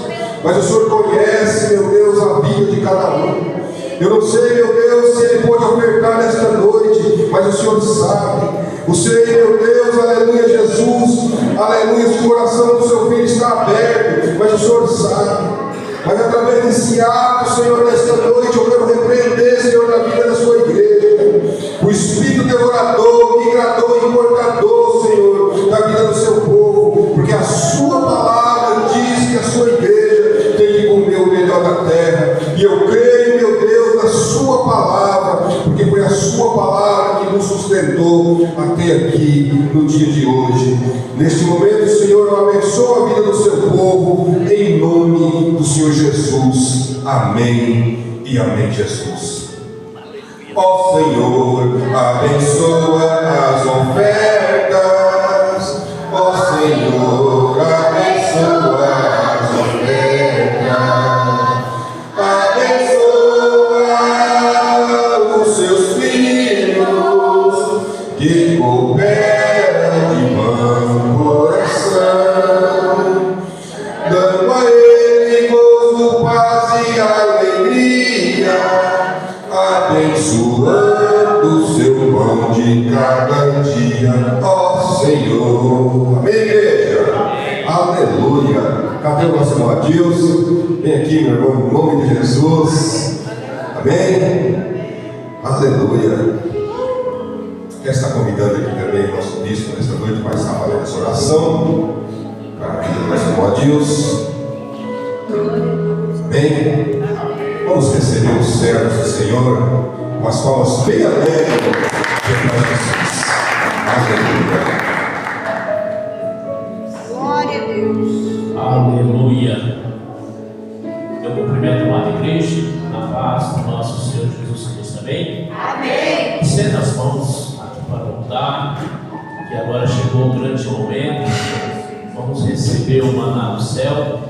A: mas o Senhor conhece, meu Deus, a vida de cada um. Eu não sei, meu Deus, se ele pode ofertar nesta noite, mas o Senhor sabe. O Senhor, meu Deus, aleluia, Jesus, aleluia, o coração do seu filho está aberto, mas o Senhor sabe. Mas através desse ato, Senhor, nesta noite, eu quero repreender, Senhor, na vida da sua igreja, o espírito devorador, migrador e importador, Senhor, da vida do seu povo, porque a sua palavra diz que a sua igreja tem que comer o melhor da terra, e eu creio, meu Deus, na sua palavra, porque foi a sua palavra que nos sustentou até aqui no dia de hoje. Neste momento, Senhor, eu abençoo a vida do seu povo, em nome do Senhor Jesus. Amém e amém, Jesus. Ó Senhor, abençoa as ofertas. Ó Senhor, abençoa as ofertas. Abençoa os seus filhos que cooperam de bom coração, dando a ele gozo, paz e alegria, abençoando o seu pão de cada dia, ó Senhor. Amém, igreja? Aleluia. Cadê o nosso irmão Adilson? Vem aqui, meu irmão, em nome de Jesus. Amém? Aleluia. Quero estar convidando aqui também o nosso bispo nesta noite para estar fazendo essa oração para a vida do nosso irmão Adilson. Amém? Vamos receber os servos do Senhor com as palmas bem alegres de Jesus. Aleluia.
B: Glória a Deus.
H: Aleluia. Eu cumprimento a amada igreja, na paz do nosso Senhor Jesus Cristo. Amém?
B: Amém.
H: Estenda as mãos aqui para voltar, que agora chegou o grande momento. Vamos receber o maná do céu,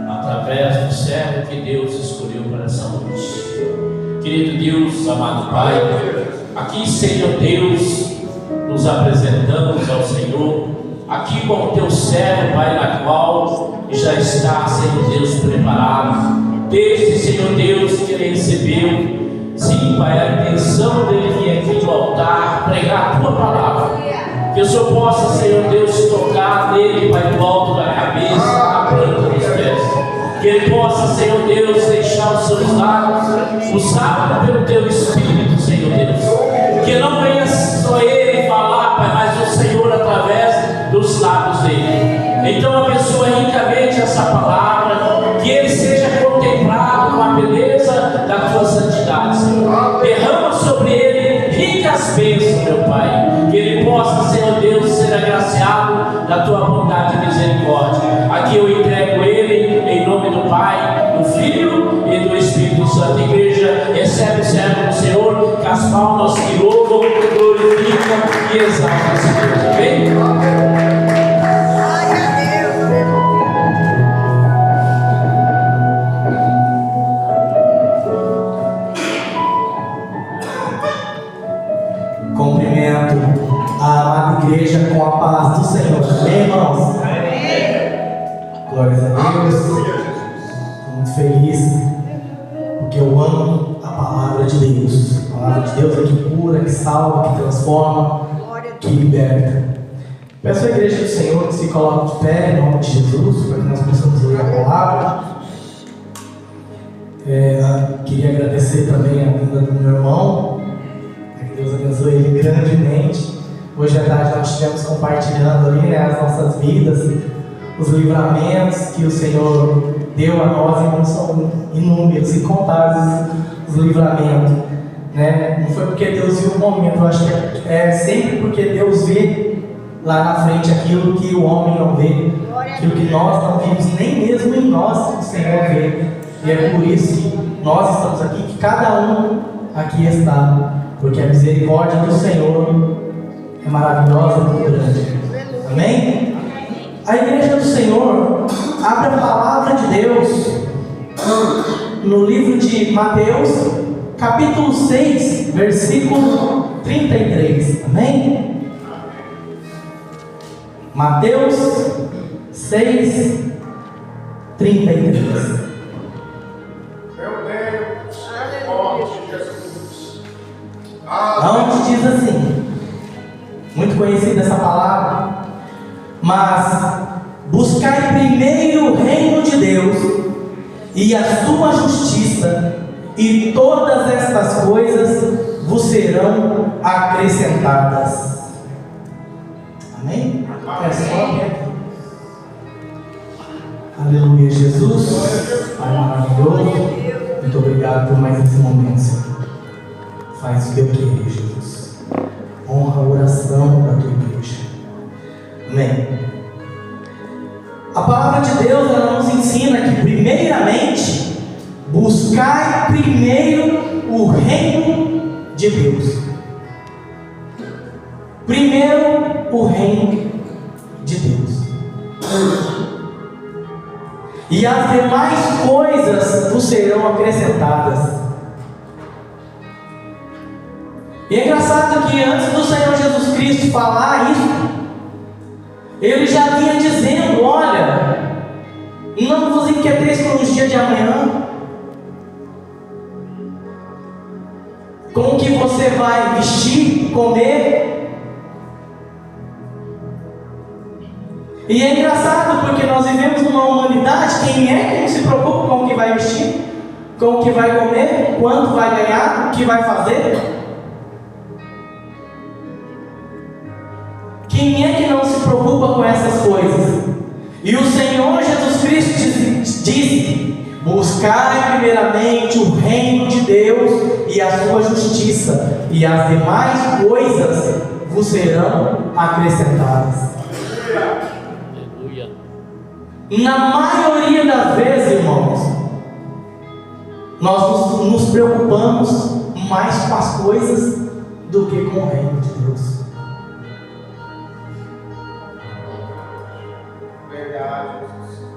H: através do servo que Deus escolheu para essa noite. Querido Deus, amado Pai, aqui, Senhor Deus, nos apresentamos ao Senhor, aqui com o teu servo, Pai, na qual já está, Senhor Deus, preparado, desde, Senhor Deus, que ele recebeu, sim, Pai, a intenção dele vir aqui no altar, pregar a tua palavra, que o Senhor possa, Senhor Deus, tocar nele, Pai, do alto da cabeça, na planta dos pés, que ele possa, Senhor Deus, deixar os seus lábios usados pelo teu Espírito, Senhor Deus, que não venha só ele falar, Pai, mas o Senhor através dos lábios dele. Então abençoa ricamente essa palavra, que ele seja contemplado com a beleza da tua santidade, Senhor. Derrama sobre ele ricas mais bênção, meu Pai. Que ele possa, Senhor Deus, ser agraciado da tua bondade e misericórdia. Aqui eu entrego ele em nome do Pai, do Filho e do Espírito Santo. Igreja, recebe o servo do Senhor, que as palmas que louvam, glorificam e exaltam esse Deus. Amém?
B: Glória a Deus,
F: Cumprimento a amada igreja com a paz do Senhor. Amém, irmãos? Glórias a Deus. Estou muito feliz porque eu amo a palavra de Deus. A palavra de Deus é que cura, que salva, que transforma, que liberta. Peço à igreja do Senhor que se coloque de pé em nome de Jesus, para que nós possamos ler a palavra. Queria agradecer também a vinda do meu irmão. Que Deus abençoe ele grandemente. Hoje à tarde nós estivemos compartilhando ali, né, as nossas vidas, os livramentos que o Senhor deu a nós, e não são inúmeros, incontáveis os livramentos, né? Não foi porque Deus viu o momento, eu acho que é sempre porque Deus vê lá na frente aquilo que o homem não vê, aquilo que nós não vimos, nem mesmo em nós o Senhor vê. E é por isso que nós estamos aqui, que cada um aqui está, porque a misericórdia do Senhor é maravilhosa e grande. Amém? A igreja do Senhor abre a palavra de Deus no livro de Mateus, capítulo 6, versículo 33. Amém? Mateus 6, 33. Onde diz assim, muito conhecida essa palavra, mas buscai primeiro o reino de Deus e a sua justiça, e todas estas coisas vos serão acrescentadas. Amém? É só aqui. Aleluia, Jesus. Pai maravilhoso, muito obrigado por mais esse momento, Senhor. Faz o que eu querer, Jesus. Honra a oração da tua igreja. Amém. A palavra de Deus, ela nos ensina que primeiramente buscai primeiro o reino de Deus. Primeiro o reino de Deus. E as demais coisas vos serão acrescentadas. E é engraçado que antes do Senhor Jesus Cristo falar isso, ele já vinha dizendo: olha, não vos inquieteis com os dias de amanhã, com o que você vai vestir, comer. E é engraçado porque nós vivemos numa humanidade, quem é que não se preocupa com o que vai vestir, com o que vai comer, quanto vai ganhar, o que vai fazer? Quem é que não se preocupa com essas coisas? E o Senhor Jesus Cristo disse: buscai primeiramente o reino de Deus e a sua justiça, e as demais coisas vos serão acrescentadas. Na maioria das vezes, irmãos, nós nos preocupamos mais com as coisas do que com o reino de Deus.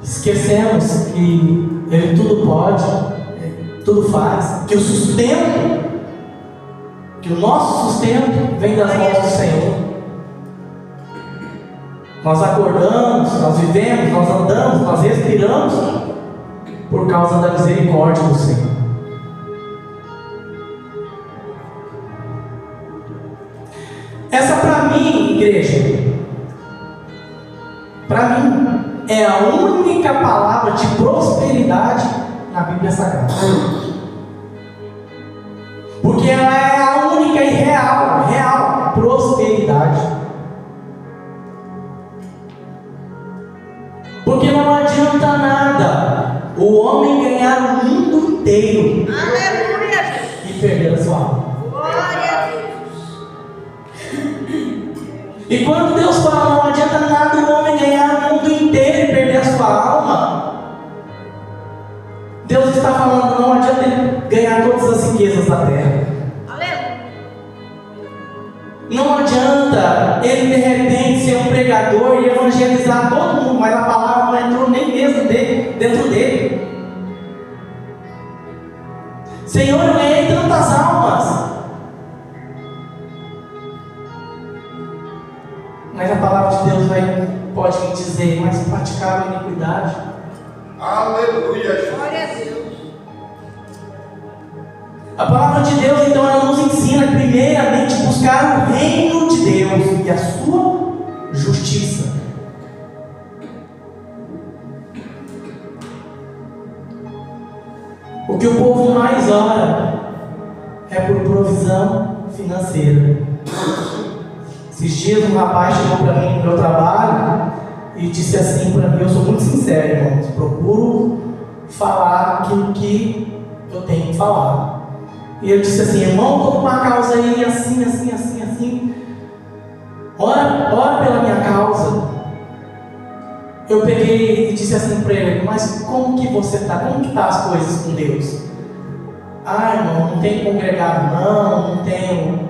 F: Esquecemos que Ele tudo pode, tudo faz, que o sustento, que o nosso sustento vem das mãos do Senhor. Nós acordamos, nós vivemos, nós andamos, nós respiramos por causa da misericórdia do Senhor. Essa para mim, igreja, para mim, é a única palavra de prosperidade na Bíblia Sagrada. Porque ela é a única e real prosperidade. Porque não adianta nada o homem ganhar o mundo inteiro
B: Aleluia.
F: e perder a sua alma.
B: Glória a Deus.
F: E quando Deus fala, não adianta nada o homem ganhar o mundo inteiro e perder a sua alma, Deus está falando, não adianta ele ganhar todas as riquezas da terra. Não adianta ele de repente ser um pregador e evangelizar todo mundo, mas a palavra não entrou nem mesmo dentro dele. Senhor, eu ganhei tantas almas, mas a palavra de Deus pode me dizer, mas praticaram a iniquidade.
A: Aleluia.
B: Glória a Deus.
F: A palavra de Deus, então, ela nos ensina primeiramente buscar o reino de Deus e a sua justiça. O que o povo mais ora é por provisão financeira. Esses dias um rapaz chegou para mim no meu trabalho e disse assim para mim, eu sou muito sincero, irmãos, procuro falar aquilo que eu tenho que falar. E eu disse assim, irmão, estou com uma causa aí assim, assim, assim, assim. Ora pela minha causa. Eu peguei e disse assim para ele, mas como que você está? Como que está as coisas com Deus? Ah, irmão, não tenho congregado não tenho.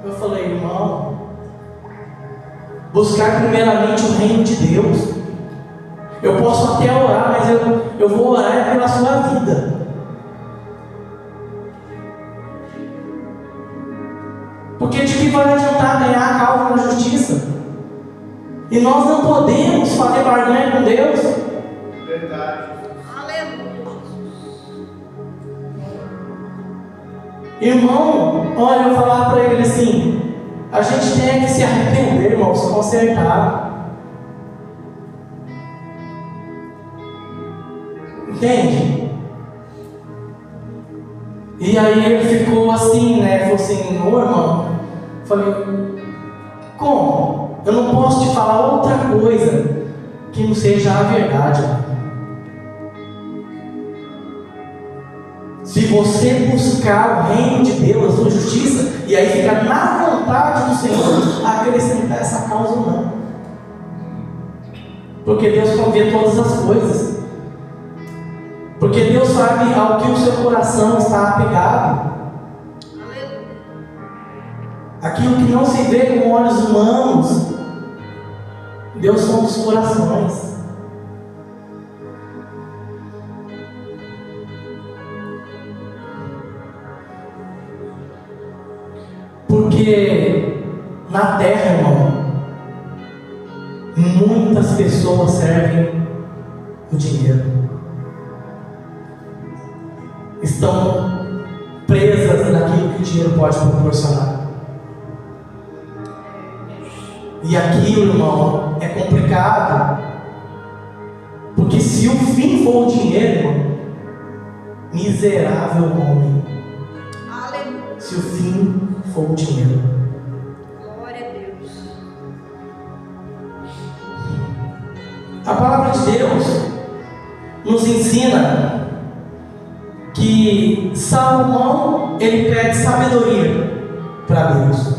F: Eu falei, irmão, buscar primeiramente o reino de Deus. Eu posso até orar, mas eu vou orar pela sua vida. Porque de que vai adiantar ganhar a causa da justiça? E nós não podemos fazer barganha com Deus.
A: Verdade.
B: Aleluia.
F: Irmão, olha, eu vou falar para ele assim, a gente tem que se arrepender, irmão, se consertar. Entende? E aí ele ficou assim, né? Falou assim, ô irmão, falei, como? Eu não posso te falar outra coisa que não seja a verdade. Se você buscar o reino de Deus, a sua justiça, e aí ficar na vontade do Senhor, acrescentar essa causa ou não. Porque Deus convê todas as coisas. Porque Deus sabe ao que o seu coração está apegado. Aquilo que não se vê com olhos humanos, Deus sonda os corações. Porque na terra, irmão, muitas pessoas servem o dinheiro. Estão presas naquilo que o dinheiro pode proporcionar. E aquilo, irmão, é complicado. Porque se o fim for o dinheiro, irmão, miserável homem.
B: Aleluia.
F: Se o fim for o dinheiro.
B: Glória a Deus.
F: A palavra de Deus nos ensina que Salomão, ele pede sabedoria para Deus.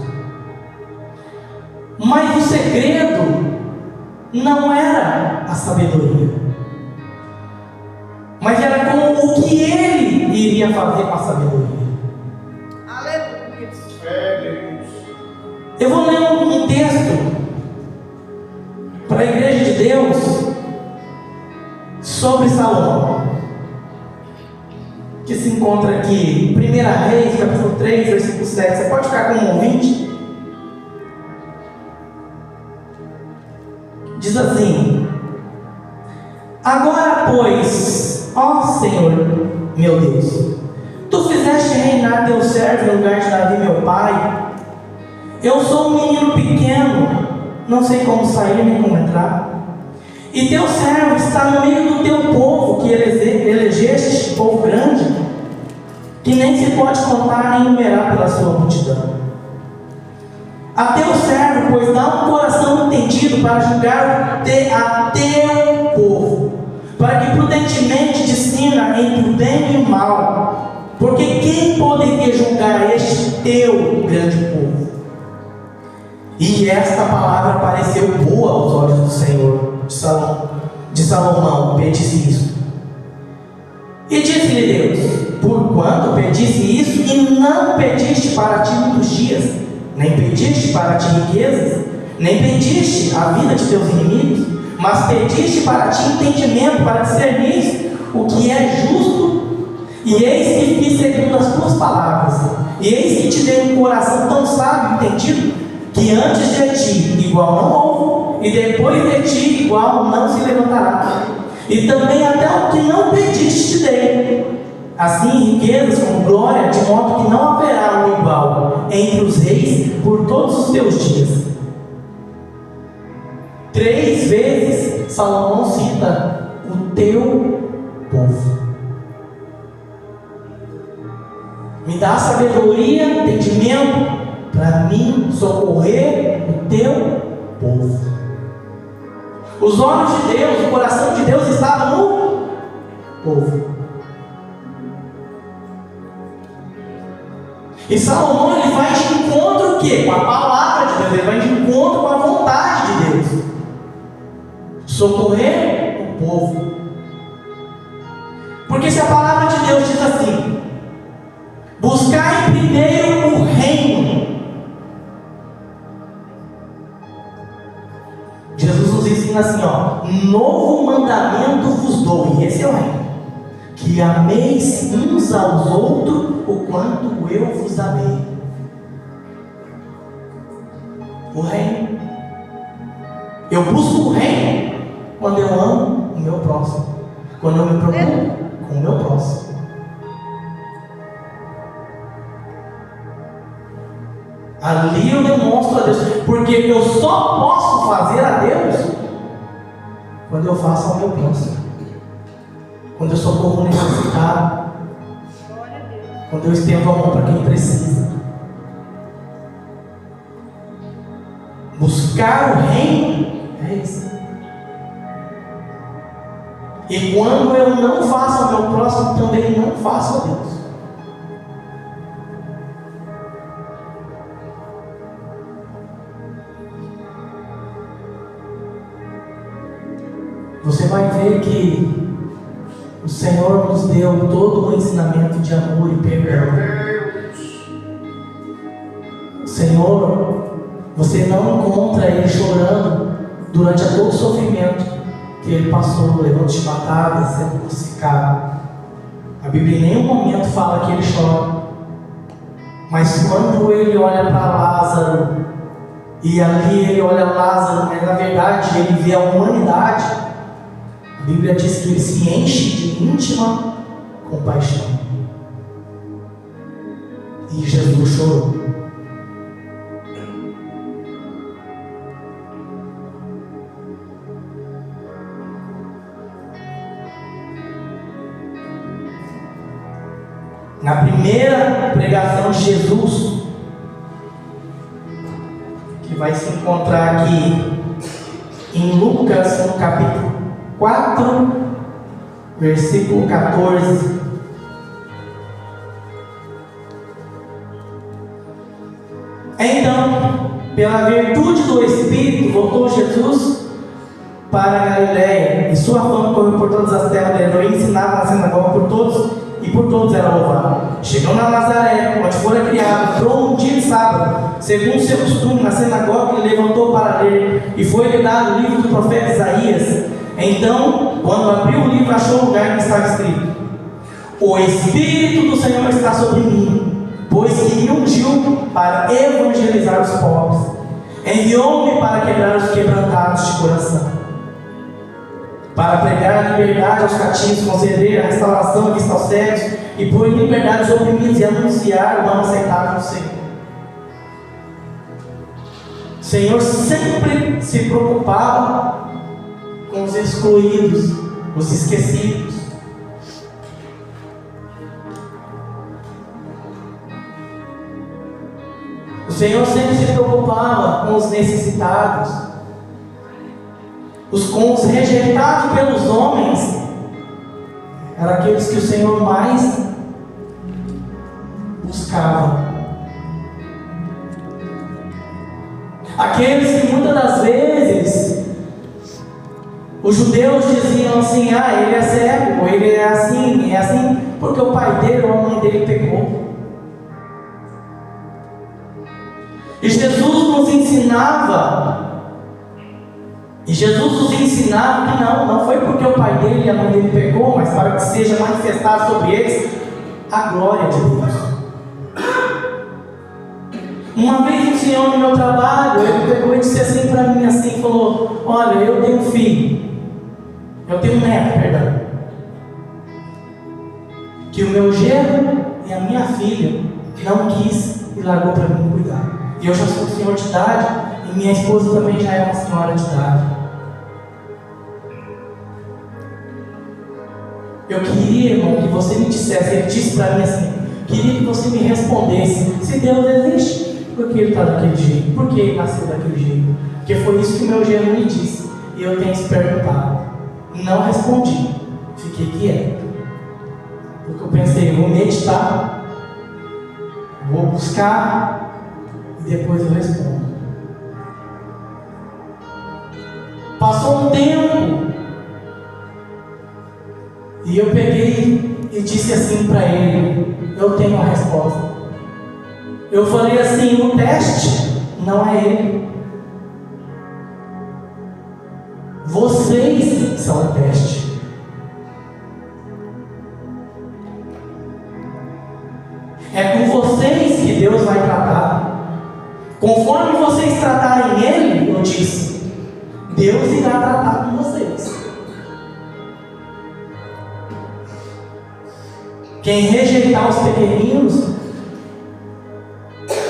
F: Mas o segredo não era a sabedoria, mas era com o que ele iria fazer com a sabedoria.
B: Aleluia.
F: Eu vou ler um texto para a igreja de Deus sobre Salomão, que se encontra aqui, 1 Reis, capítulo 3, versículo 7. Você pode ficar como ouvinte? Diz assim: agora, pois, ó Senhor, meu Deus, tu fizeste reinar teu servo em lugar de Davi, meu pai. Eu sou um menino pequeno, não sei como sair nem como entrar. E teu servo está no meio do teu povo, que elegeste, povo grande, que nem se pode contar nem numerar pela sua multidão. A teu servo, pois, dá um coração entendido para julgar a teu povo, para que prudentemente discina entre o bem e o mal, porque quem poderia julgar este teu grande povo? E esta palavra pareceu boa aos olhos do Senhor. De Salomão, pedisse isso. E disse-lhe Deus: porquanto pedisse isso e não pediste para ti muitos dias, nem pediste para ti riquezas, nem pediste a vida de teus inimigos, mas pediste para ti entendimento, para discernir o que é justo, e eis que fiz segundo as tuas palavras, e eis que te dei um coração tão sábio e entendido, que antes de ti igual não houve, e depois de ti igual não se levantará. E também até o que não pediste te dei, assim riquezas como glória, de modo que não haverá um igual entre os reis por todos os teus dias. 3 vezes Salomão cita o teu povo. Me dá sabedoria, entendimento, para mim socorrer o teu povo. Os olhos de Deus, o coração de Deus estava no povo. E Salomão, ele vai de encontro o quê? Com a palavra de Deus, ele vai de encontro com a vontade de Deus. Socorrer o povo. Porque se a palavra de Deus diz assim: buscai primeiro o reino. Jesus nos ensina assim, novo mandamento vos dou, e esse é o reino, que ameis uns aos outros o quanto eu vos amei. O reino. Eu busco o reino quando eu amo o meu próximo, quando eu me preocupo com o meu próximo. Ali eu demonstro a Deus, porque eu só posso fazer a Deus quando eu faço ao meu próximo, quando eu socorro o necessitado, quando eu estendo a mão para quem precisa. Buscar o reino é isso. E quando eu não faço ao meu próximo, também não faço a Deus. Você vai ver que o Senhor nos deu todo o ensinamento de amor e perdão. O Senhor, você não encontra Ele chorando durante todo o sofrimento que Ele passou, levando chibatadas, sendo crucificado. A Bíblia em nenhum momento fala que Ele chora. Mas quando Ele olha para Lázaro, e ali Ele olha Lázaro, mas na verdade Ele vê a humanidade, a Bíblia diz que Ele se enche de íntima compaixão. E Jesus chorou. Na primeira pregação de Jesus, que vai se encontrar aqui em Lucas, no capítulo 4, versículo 14. Então, pela virtude do Espírito, voltou Jesus para a Galiléia, e sua fama correu por todas as terras da Galiléia, e ensinava na sinagoga por todos era louvado. Chegando a Nazaré, onde fora criado, entrou um dia de sábado, segundo o seu costume, na sinagoga, ele levantou para ler, e foi-lhe dado o livro do profeta Isaías. Então, quando abriu o livro, achou o lugar que estava escrito: o Espírito do Senhor está sobre mim, pois que me ungiu para evangelizar os pobres, enviou-me para quebrar os quebrantados de coração, para pregar a liberdade aos cativos, conceder a restauração à vista aos cegos, e pôr em liberdade os oprimidos, e anunciar o ano aceitável do Senhor. O Senhor sempre se preocupava com os excluídos, os esquecidos. O Senhor sempre se preocupava com os necessitados, com os rejeitados pelos homens. Eram aqueles que o Senhor mais buscava. Aqueles que muitas das vezes os judeus diziam assim: ah, ele é cego, ele é assim, porque o pai dele ou a mãe dele pecou. E Jesus nos ensinava que não foi porque o pai dele e a mãe dele pecou, mas para que seja manifestado sobre eles a glória de Deus. Uma vez um senhor no meu trabalho, ele pegou e disse assim para mim, assim, falou: olha, eu tenho um filho, eu tenho um neto, perdão, que o meu genro e a minha filha não quis e largou para mim cuidar. E eu já sou senhor de idade, e minha esposa também já é uma senhora de idade. Eu queria, irmão, que você me dissesse, ele disse para mim assim, queria que você me respondesse se Deus existe, por que ele está daquele jeito, por que ele nasceu daquele jeito, porque foi isso que o meu genro me disse, e eu tenho se perguntado. Não respondi, fiquei quieto, porque eu pensei, vou meditar, vou buscar, e depois eu respondo. Passou um tempo, e eu peguei e disse assim para ele: eu tenho a resposta. Eu falei assim: o teste não é ele, vocês são o teste. É com vocês que Deus vai tratar. Conforme vocês tratarem ele, eu disse, Deus irá tratar com vocês. Quem rejeitar os pequeninos,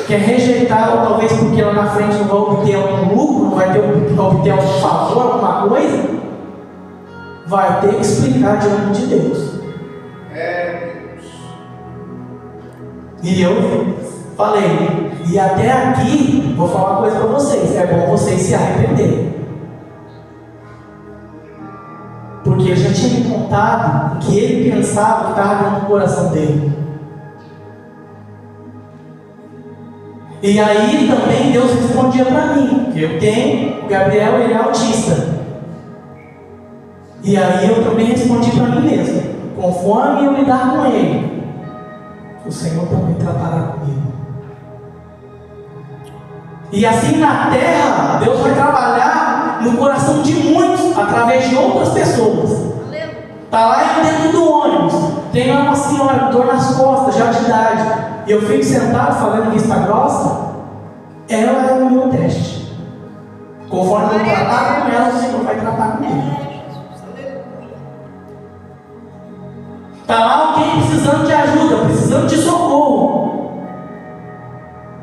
F: quem rejeitar, ou talvez porque lá na frente não vai obter algum lucro, não vai obter algum favor, alguma coisa, vai ter que explicar diante de Deus. E eu falei, e até aqui, vou falar uma coisa para vocês, é bom vocês se arrependerem. Porque ele já tinha me contado o que ele pensava que estava dentro do coração dele. E aí também Deus respondia para mim, que eu tenho, o Gabriel, ele é autista. E aí eu também respondi para mim mesmo, conforme eu lidar com ele, o Senhor também tratará comigo. E assim na terra, Deus vai trabalhar no coração de muitos, através de outras pessoas. Está lá dentro do ônibus, tem lá uma senhora com dor nas costas, já de idade, e eu fico sentado falando vista grossa, ela é o meu teste. Conforme eu tratar com ela, o Senhor vai tratar comigo. Está lá alguém precisando de ajuda, precisando de socorro.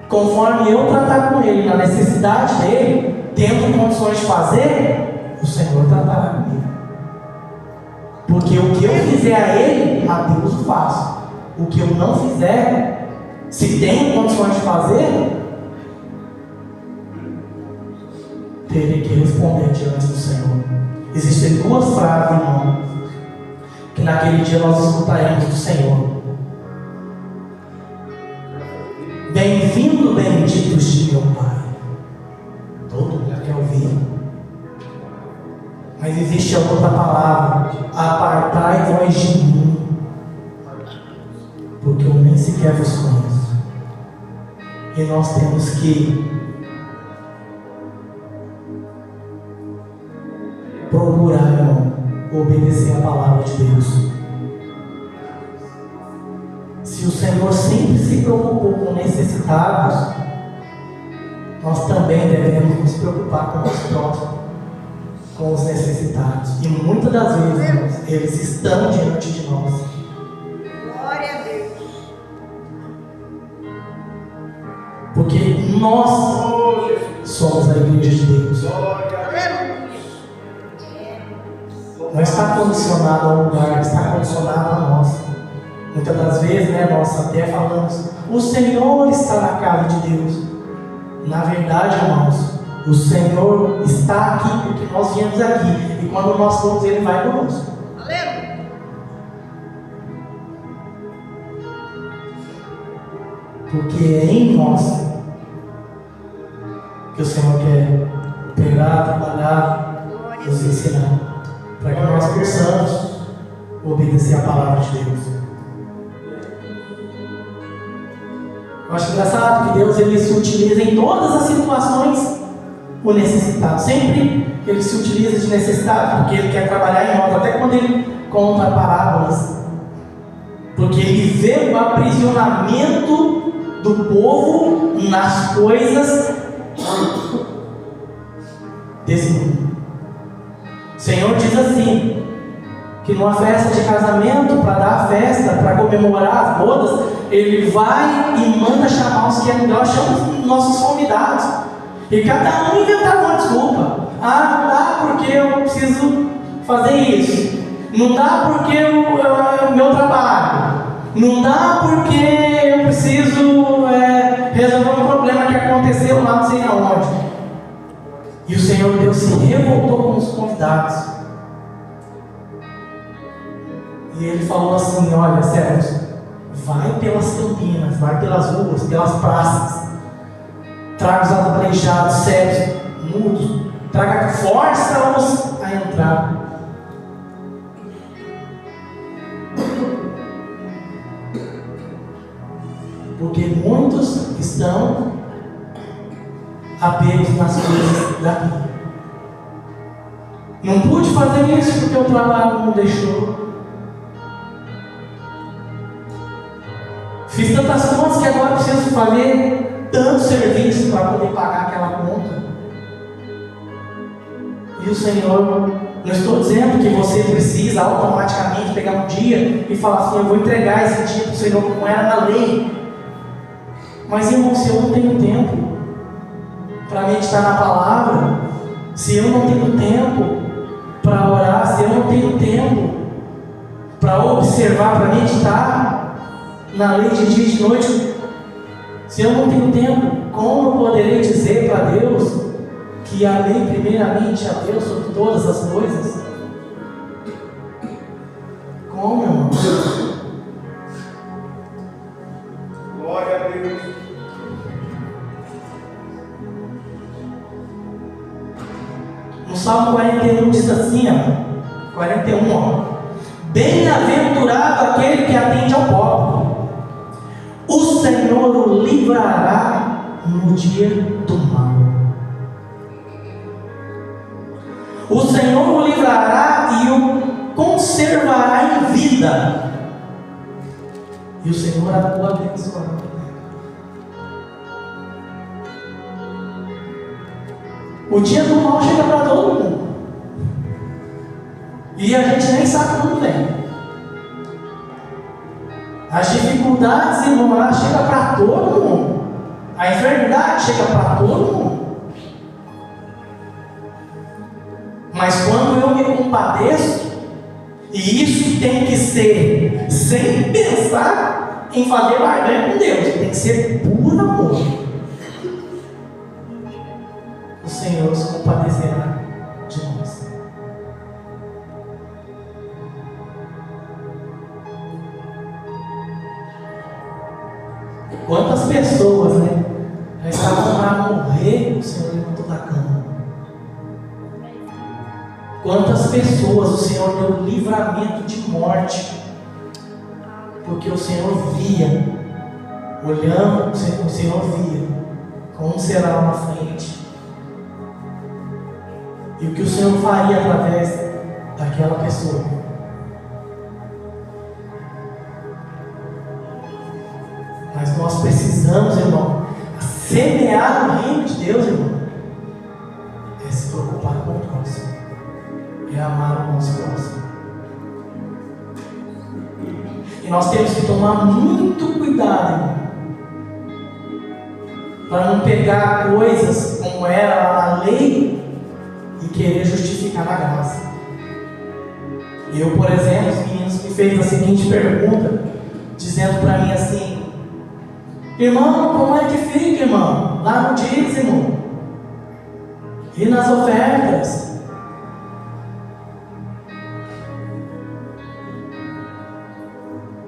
F: Conforme eu tratar com ele, na necessidade dele, tendo condições de fazer, o Senhor tratará comigo. Porque o que eu fizer a ele, a Deus o faço. O que eu não fizer, se tenho condições de fazer, terei que responder diante do Senhor. Existem duas frases, irmão, que naquele dia nós escutaremos do Senhor. Bem-vindo, benditos de meu Pai. Todo mundo quer ouvir. Mas existe a outra palavra: apartai-vos de mim, porque eu nem sequer vos conheço. E nós temos que procurar, irmão, obedecer a palavra de Deus. Se o Senhor sempre se preocupou com necessitados, nós também devemos nos preocupar com os próximos, com os necessitados. E muitas das vezes, irmãos, eles estão diante de nós.
B: Glória a Deus.
F: Porque nós somos a igreja de Deus. Não está condicionado a um lugar, está condicionado a nós. Muitas das vezes, nós até falamos, o Senhor está na casa de Deus. Na verdade, irmãos, o Senhor está aqui porque nós viemos aqui. E quando nós formos, Ele vai conosco.
B: Aleluia.
F: Porque é em nós que o Senhor quer pegar, trabalhar, nos ensinar, para que nós possamos obedecer a palavra de Deus. Eu acho engraçado que Deus ele se utiliza em todas as situações o necessitado. Sempre Ele se utiliza de necessitado, porque Ele quer trabalhar em nós, até quando Ele conta parábolas. Porque Ele vê o aprisionamento do povo nas coisas desse mundo. O Senhor diz assim, que numa festa de casamento, para dar a festa, para comemorar as bodas, Ele vai e manda chamar os que nós chamamos nossos convidados. E cada um inventava uma desculpa. Ah, não dá porque eu preciso fazer isso. Não dá porque é o meu trabalho. Não dá porque eu preciso resolver um problema que aconteceu lá não sei aonde. E o Senhor Deus se revoltou com os convidados. E Ele falou assim: olha, servos, vai pelas campinas, vai pelas ruas, pelas praças, traga os aleijados, cegos, mudos, traga, força-os a entrar. Porque muitos estão apegos nas coisas daqui. Não pude fazer isso porque o trabalho não deixou. Fiz tantas contas que agora preciso fazer tanto serviço para poder pagar aquela conta. E o Senhor, não estou dizendo que você precisa automaticamente pegar um dia e falar assim: eu vou entregar esse dia para o Senhor como era na lei. Mas irmão, se eu não tenho tempo para meditar na palavra, se eu não tenho tempo para orar, se eu não tenho tempo para observar, para meditar na lei de dia e de noite, se eu não tenho tempo, como eu poderei dizer para Deus que amei primeiramente a Deus sobre todas as coisas? Como, irmão?
A: Glória a Deus.
F: No Salmo 41 diz assim, 41, bem-aventurado aquele que atende ao pobre. O Senhor o livrará no dia do mal. O Senhor o livrará e o conservará em vida. E o Senhor o abençoará. O dia do mal chega para todo mundo. E a gente nem sabe quando vem. As dificuldades, irmão, ela chega para todo mundo. A enfermidade chega para todo mundo. Mas quando eu me compadeço, e isso tem que ser sem pensar em fazer barganha com Deus, tem que ser por amor, o Senhor se compadecerá de nós. Quantas pessoas, já estavam para morrer, o Senhor levantou da cama. Quantas pessoas o Senhor deu livramento de morte, porque o Senhor via, olhando, o Senhor via como será lá na frente, e o que o Senhor faria através daquela pessoa. Mas nós precisamos, irmão, semear o reino de Deus, irmão, é se preocupar com o próximo, é amar o nosso próximo. E nós temos que tomar muito cuidado, irmão, para não pegar coisas como era lá na lei e querer justificar na graça. Eu, por exemplo, os meninos me fez a seguinte pergunta, dizendo para mim assim: irmão, como é que fica, irmão? Lá no dízimo e nas ofertas.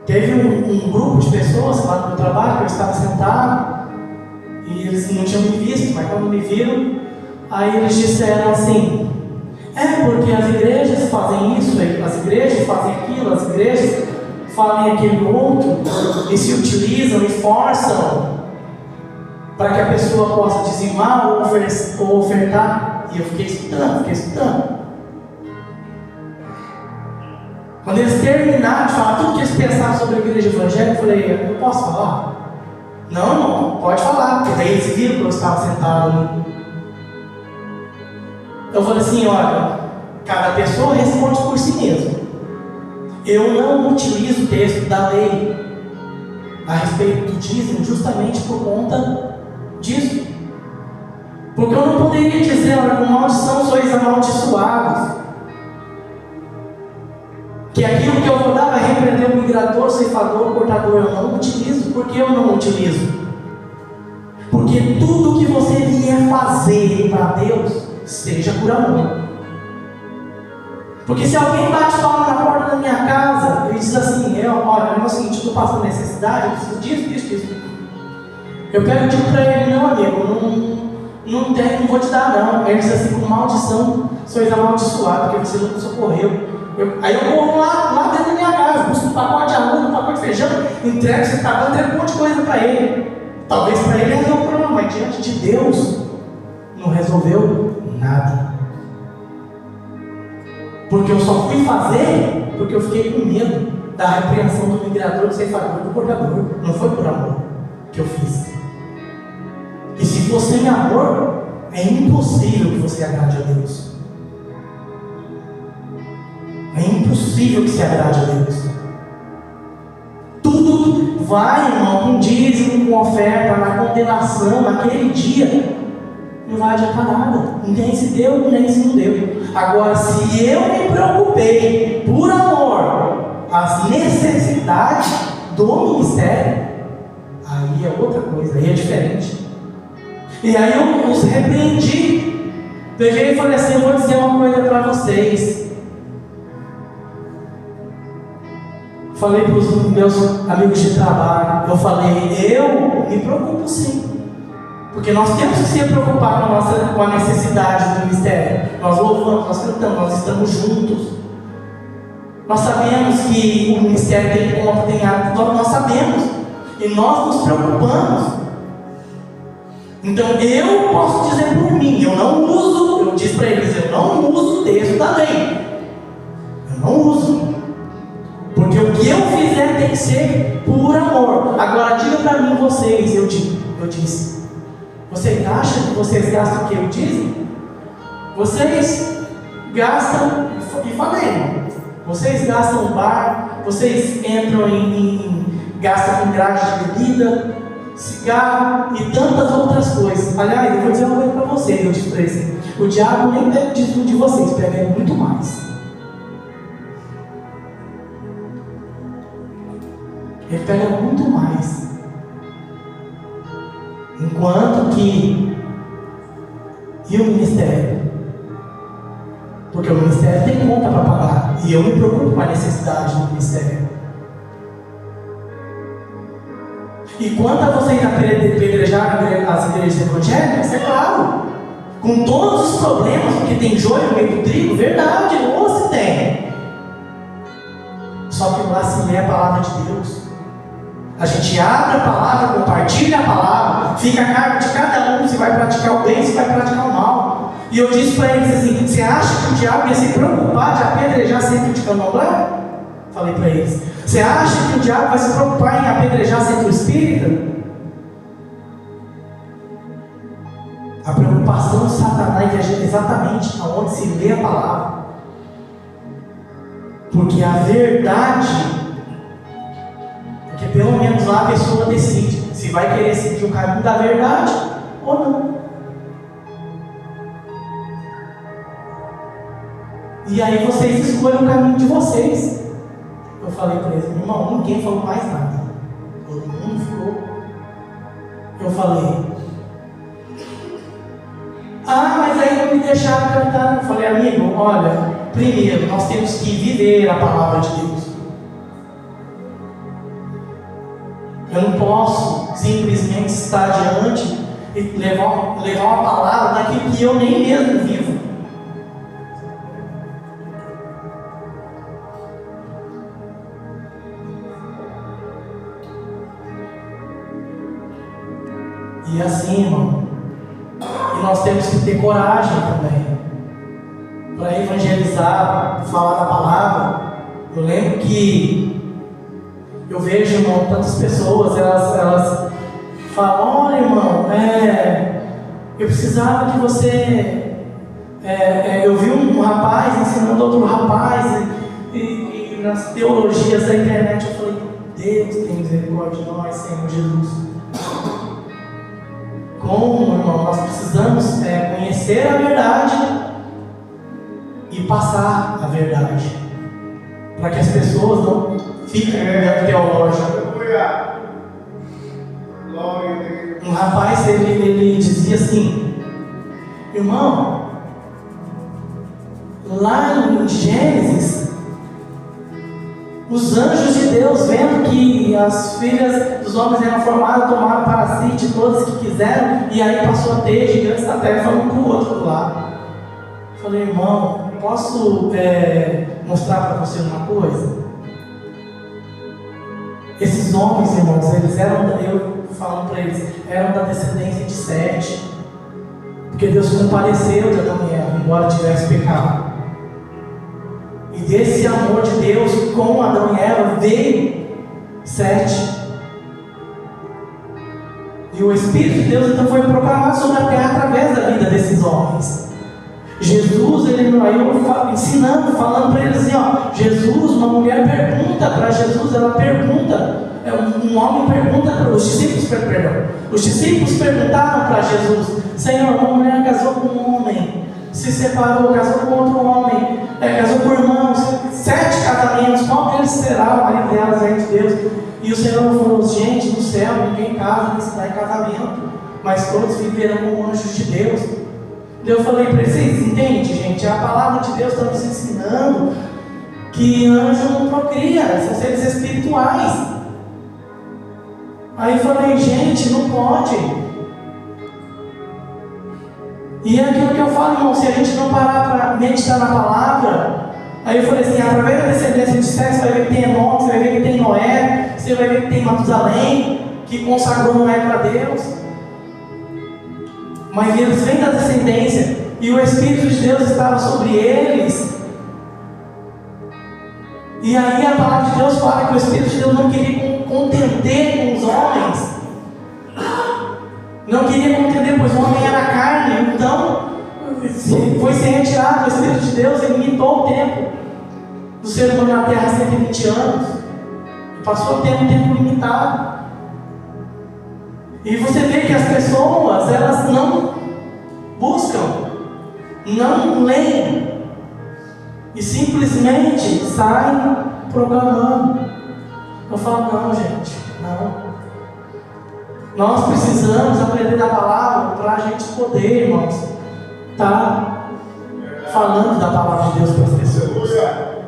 F: Teve um grupo de pessoas lá no meu trabalho que eu estava sentado, E eles não tinham me visto, mas quando me viram, aí eles disseram assim: porque as igrejas fazem isso, as igrejas fazem aquilo, as igrejas fazem aquele outro, e se utilizam e forçam para que a pessoa possa dizimar ou ofertar. E eu fiquei escutando. Quando eles terminaram de falar tudo que eles pensavam sobre a igreja evangélica, eu falei: eu posso falar? Não, pode falar, porque daí eles viram que eu estava sentado ali. Eu falei assim: olha, cada pessoa responde por si mesmo. Eu não utilizo o texto da lei a respeito do dízimo justamente por conta disso. Porque eu não poderia dizer: olha, com maldição sois amaldiçoados. Que aquilo que eu vou dar vai repreender o migrador, ceifador, cortador. Eu não utilizo. Por que eu não utilizo? Porque tudo que você vier fazer para Deus, seja por amor. Porque se alguém bate palma na porta da minha casa e diz assim: olha, é o seguinte, eu estou passando necessidade, eu preciso disso. Eu pego e digo para ele: não, amigo, não vou te dar não. Ele diz assim: com maldição sois amaldiçoado, porque você não me socorreu. Aí eu vou lá dentro da minha casa, busco um pacote de arroz, um pacote de feijão, entrego, você está dando, entrego um monte de coisa para ele. Talvez para ele resolva o problema, mas diante de Deus não resolveu nada. Porque eu só fui fazer porque eu fiquei com medo da repreensão do migrador, do ceifador, do cortador. Não foi por amor que eu fiz. E se for sem amor, é impossível que você agrade a Deus. É impossível que se agrade a Deus. Tudo vai, irmão, com dízimo, com oferta, na condenação, naquele dia, não vai adiantar nada. Nem se deu, nem se não deu. Agora, se eu me preocupei por amor às necessidades do ministério, aí é outra coisa, aí é diferente. E aí eu os repreendi. Peguei e falei assim: eu vou dizer uma coisa para vocês. Falei para os meus amigos de trabalho, eu falei: eu me preocupo sim. Porque nós temos que se preocupar com a necessidade do ministério. Nós louvamos, nós cantamos, nós estamos juntos. Nós sabemos que o ministério tem conta, tem hábito, nós sabemos. E nós nos preocupamos. Então eu posso dizer por mim, eu disse para eles: eu não uso o texto da lei. Eu não uso. Porque o que eu fizer tem que ser por amor. Agora diga para mim, vocês, eu disse: vocês acham que vocês gastam o que eu disse? Vocês gastam, e falei, vocês gastam bar, vocês entram gastam com grade de bebida, cigarro e tantas outras coisas. Aliás, eu vou dizer uma coisa para vocês, eu disse para eles: o diabo nem deve disso de vocês, pega muito mais. Ele pega muito mais. Enquanto que e o ministério? Porque o ministério tem conta para pagar. E eu me preocupo com a necessidade do ministério. E quanto a vocês apedrejarem as igrejas evangélicas, é claro, com todos os problemas, porque tem joio no meio do trigo, verdade, ou se tem. Só que lá se lê a palavra de Deus. A gente abre a palavra, compartilha a palavra, fica a cargo de cada um se vai praticar o bem, se vai praticar o mal. E eu disse para eles assim: você acha que o diabo ia se preocupar de apedrejar centro de candomblé? Falei para eles: você acha que o diabo vai se preocupar em apedrejar centro espírita? A preocupação de Satanás é exatamente aonde se lê a palavra. Porque a verdade, porque pelo menos lá a pessoa decide se vai querer seguir o caminho da verdade ou não. E aí vocês escolhem o caminho de vocês. Eu falei para eles: irmão, ninguém falou mais nada. Todo mundo ficou. Eu falei: mas aí não me deixaram cantar. Eu falei: amigo, olha, primeiro nós temos que viver a palavra de Deus. Eu não posso simplesmente estar diante levar uma palavra daquilo que eu nem mesmo vivo. E assim, irmão, e nós temos que ter coragem também para evangelizar, falar da palavra. Eu lembro que eu vejo, irmão, tantas pessoas, elas falam: olha, irmão, eu precisava que você. Eu vi um rapaz ensinando outro rapaz, e nas teologias da internet eu falei: Deus tem misericórdia de nós, Senhor Jesus. Como, irmão, nós precisamos conhecer a verdade e passar a verdade, para que as pessoas não fiquem no teológico. Um rapaz, ele dizia assim: irmão, lá em Gênesis, os anjos de Deus, vendo que as filhas dos homens eram formadas, tomaram para si de todas que quiseram, e aí passou a ter gigantes da terra, um para o outro lado. Falei: irmão, posso mostrar para você uma coisa? Esses homens, irmãos, eles eram, eu falando para eles, eram da descendência de Sete, porque Deus compadeceu de Adão e Eva, embora tivesse pecado. E desse amor de Deus com Adão e Eva veio Sete. E o Espírito de Deus então foi proclamado sobre a terra através da vida desses homens. Jesus, ensinando, falando para eles assim: ó, Jesus, uma mulher pergunta para Jesus, ela pergunta, um homem pergunta para os discípulos, os discípulos perguntaram para Jesus: Senhor, uma mulher casou com um homem, se separou, casou com outro homem, casou com irmãos, 7 casamentos, qual deles será o marido delas diante de Deus? E o Senhor falou: gente, no céu ninguém casa nem se dá em casamento, mas todos viverão como anjos de Deus. Eu falei para vocês: entende, gente? A palavra de Deus está nos ensinando que anjo não procria, são seres espirituais. Aí eu falei: gente, não pode. E é aquilo que eu falo, irmão, se a gente não parar para meditar na palavra. Aí eu falei assim: através da descendência de Sete, você vai ver que tem Enoque, você vai ver que tem Noé, você vai ver que tem Matusalém, que consagrou Noé para Deus. Mas eles vêm da descendência, e o Espírito de Deus estava sobre eles. E aí a palavra de Deus fala que o Espírito de Deus não queria contender com os homens, não queria contender, pois o homem era carne. Então foi ser retirado. O Espírito de Deus limitou o tempo do ser humano na terra, 120 anos, e passou a ter um tempo limitado. E você vê que as pessoas, elas não buscam, não leem, e simplesmente saem proclamando. Eu falo: não, gente, não. Nós precisamos aprender da palavra para a gente poder, irmãos, estar falando da palavra de Deus para as pessoas.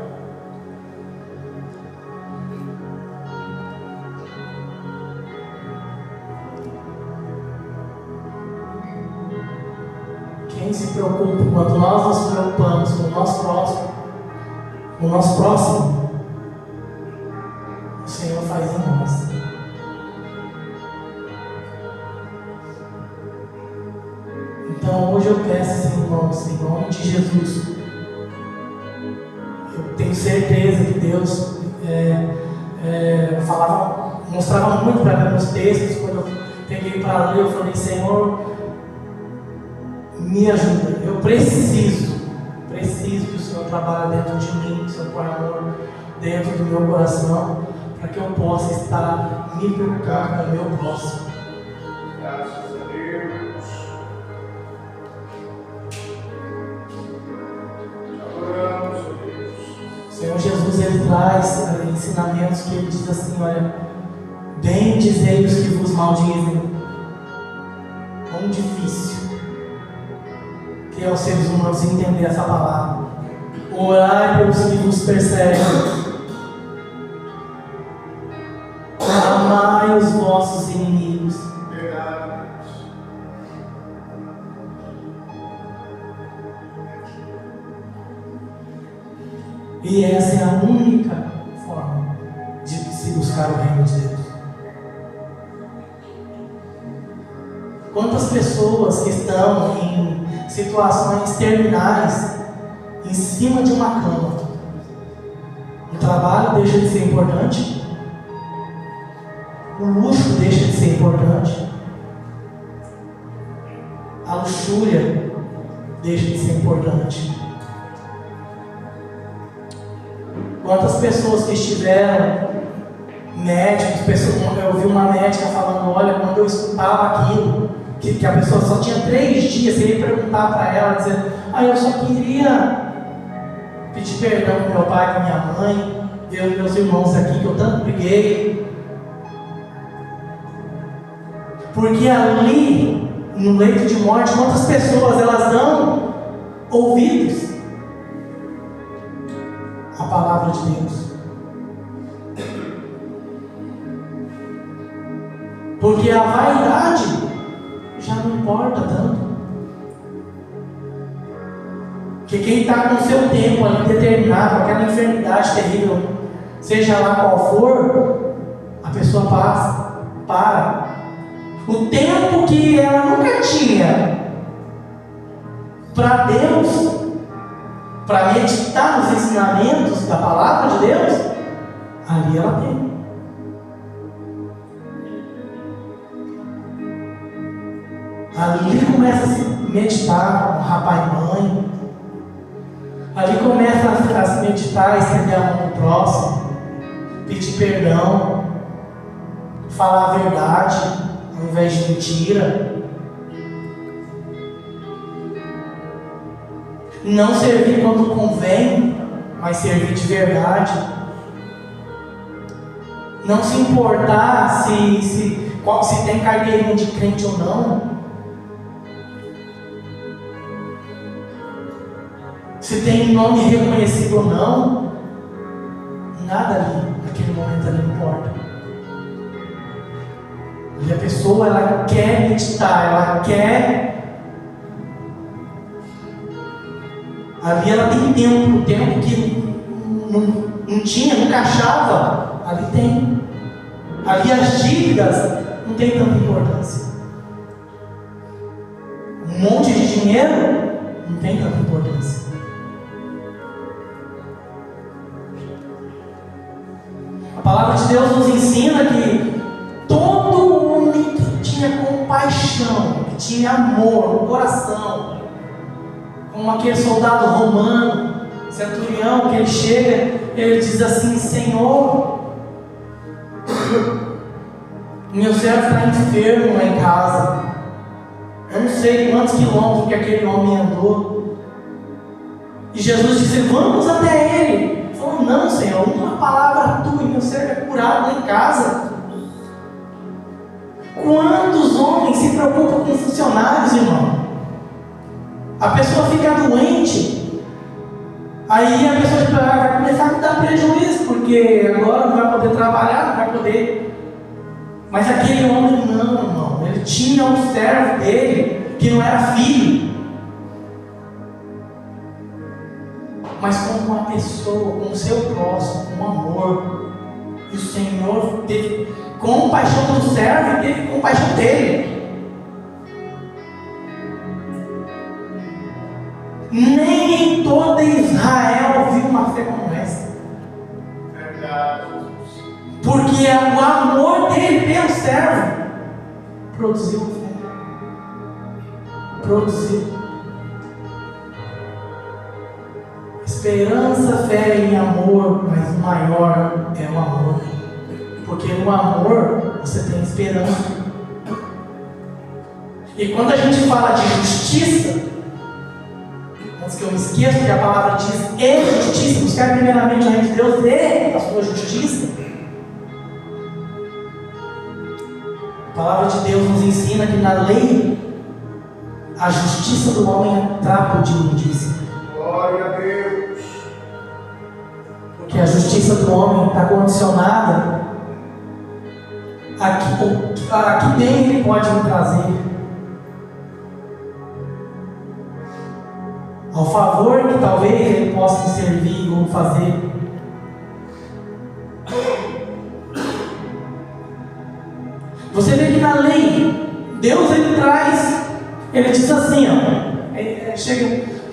F: Quem se preocupa, quando nós nos preocupamos com o nosso próximo, o Senhor faz em nós. Então hoje eu peço, irmãos, em nome de Jesus, eu tenho certeza que Deus mostrava muito para mim nos textos. Quando eu peguei para ler, eu falei: Senhor, me ajuda, eu preciso que o Senhor trabalhe dentro de mim, que o Senhor põe amor dentro do meu coração, para que eu possa estar me preocupando com o meu próximo.
A: Graças a Deus. Adoramos a Deus.
F: O Senhor Jesus, Ele traz ensinamentos que Ele diz assim: olha, bem dizei os que vos maldizem. Quão difícil que é aos seres humanos entender essa palavra. Orai pelos que vos perseguem. Amai os vossos inimigos. essa é a única forma de se buscar o reino de Deus. Quantas pessoas que estão em situações terminais, em cima de uma cama, o trabalho deixa de ser importante, o luxo deixa de ser importante, a luxúria deixa de ser importante. Quantas pessoas que estiveram médicos, eu vi uma médica falando, olha, quando eu escutava aquilo, que a pessoa só tinha 3 dias, você ia perguntar para ela, dizendo, eu só queria pedir perdão para meu pai, para minha mãe, ver os meus irmãos aqui, que eu tanto briguei. Porque ali, no leito de morte, quantas pessoas elas dão ouvidos à palavra de Deus? Porque a vaidade já não importa tanto. Porque quem está com o seu tempo ali determinado, aquela enfermidade terrível, seja lá qual for, a pessoa para. O tempo que ela nunca tinha para Deus, para meditar nos ensinamentos da palavra de Deus, ali ela tem. Ali começa a se meditar com rapaz e mãe. Ali começa a se meditar, estender a mão para o próximo, pedir perdão, falar a verdade ao invés de mentira. Não servir quando convém, mas servir de verdade. Não se importar se tem carteirinha de crente ou não. Se tem nome reconhecido ou não. Nada ali, naquele momento ali não importa. E a pessoa, ela quer meditar, ela quer. Ali ela tem tempo que não tinha, nunca achava. Ali tem. Ali as dívidas não tem tanta importância. Um monte de dinheiro não tem tanta importância. A palavra de Deus nos ensina que todo homem que tinha compaixão, que tinha amor no coração, como aquele soldado romano, centurião, que ele chega, ele diz assim: Senhor, meu servo está enfermo lá em casa, eu não sei quantos quilômetros que aquele homem andou. E Jesus disse: vamos até ele. Ele falou: não, Senhor, uma palavra tua e meu servo é curado lá em casa. Quantos homens se preocupam com funcionários, irmão? A pessoa fica doente, aí a pessoa vai começar a me dar prejuízo, porque agora não vai poder trabalhar, não vai poder. Mas aquele homem não, irmão. Ele tinha um servo dele que não era filho, mas como uma pessoa, com o seu próximo, com amor. E o Senhor teve compaixão do servo e teve compaixão dele. Nem em toda Israel viu uma fé como essa.
H: Verdade.
F: Porque o amor dele pelo servo produziu fé. Produziu esperança, fé e amor, mas o maior é o amor. Porque no amor você tem esperança. E quando a gente fala de justiça, antes que eu me esqueça, que a palavra diz é justiça, buscar primeiramente o reino de Deus e a sua justiça. A palavra de Deus nos ensina que na lei a justiça do homem é trapo de imundícia.
A: Glória a Deus.
F: Porque a justiça do homem está condicionada a que bem ele pode me trazer, ao favor que talvez ele possa me servir ou fazer. Você vê que na lei, Deus ele traz, ele diz assim, ó.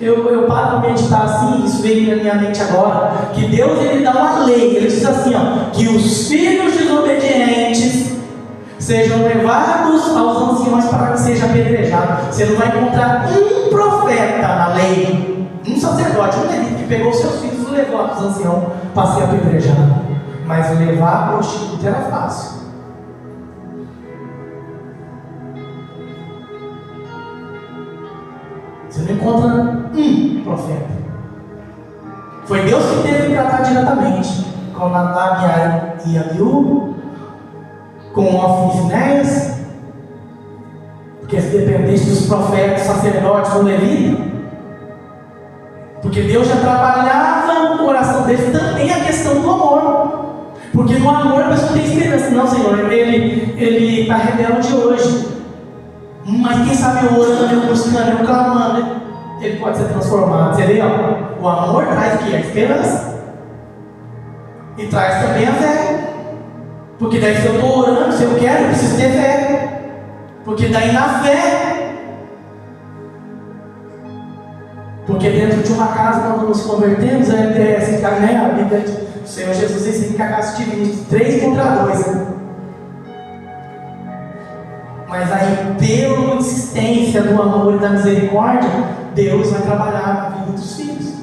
F: Eu paro para meditar assim, isso veio na minha mente agora, que Deus ele dá uma lei, ele diz assim, ó, que os filhos desobedientes sejam levados aos anciões para que seja apedrejado. Você não vai encontrar um profeta na lei, um sacerdote, um levita que pegou seus filhos e levou aos anciões para ser apedrejado. Mas levar a prostituta era fácil. Você não encontra um profeta. Foi Deus que teve que tratar diretamente com Nadab e Abiú, com Ofni e Finéias, porque se dependesse dos profetas, sacerdotes ou levitas, porque Deus já trabalhava no coração deles também a questão do amor. Porque no amor a pessoa tem esperança. Não, Senhor, ele está rebelde hoje. Mas quem sabe eu orando, eu buscando, eu clamando, ele pode ser transformado. Você vê, ó, o amor traz o que? A esperança. E traz também a fé. Porque daí se eu estou orando, se eu quero, eu preciso ter fé. Porque daí na fé. Porque dentro de uma casa, quando nos convertemos, assim, né, a Bíblia do Senhor Jesus ensina que a casa se divide 3 contra 2. Né? Mas aí, pela insistência do amor e da misericórdia, Deus vai trabalhar na vida dos filhos.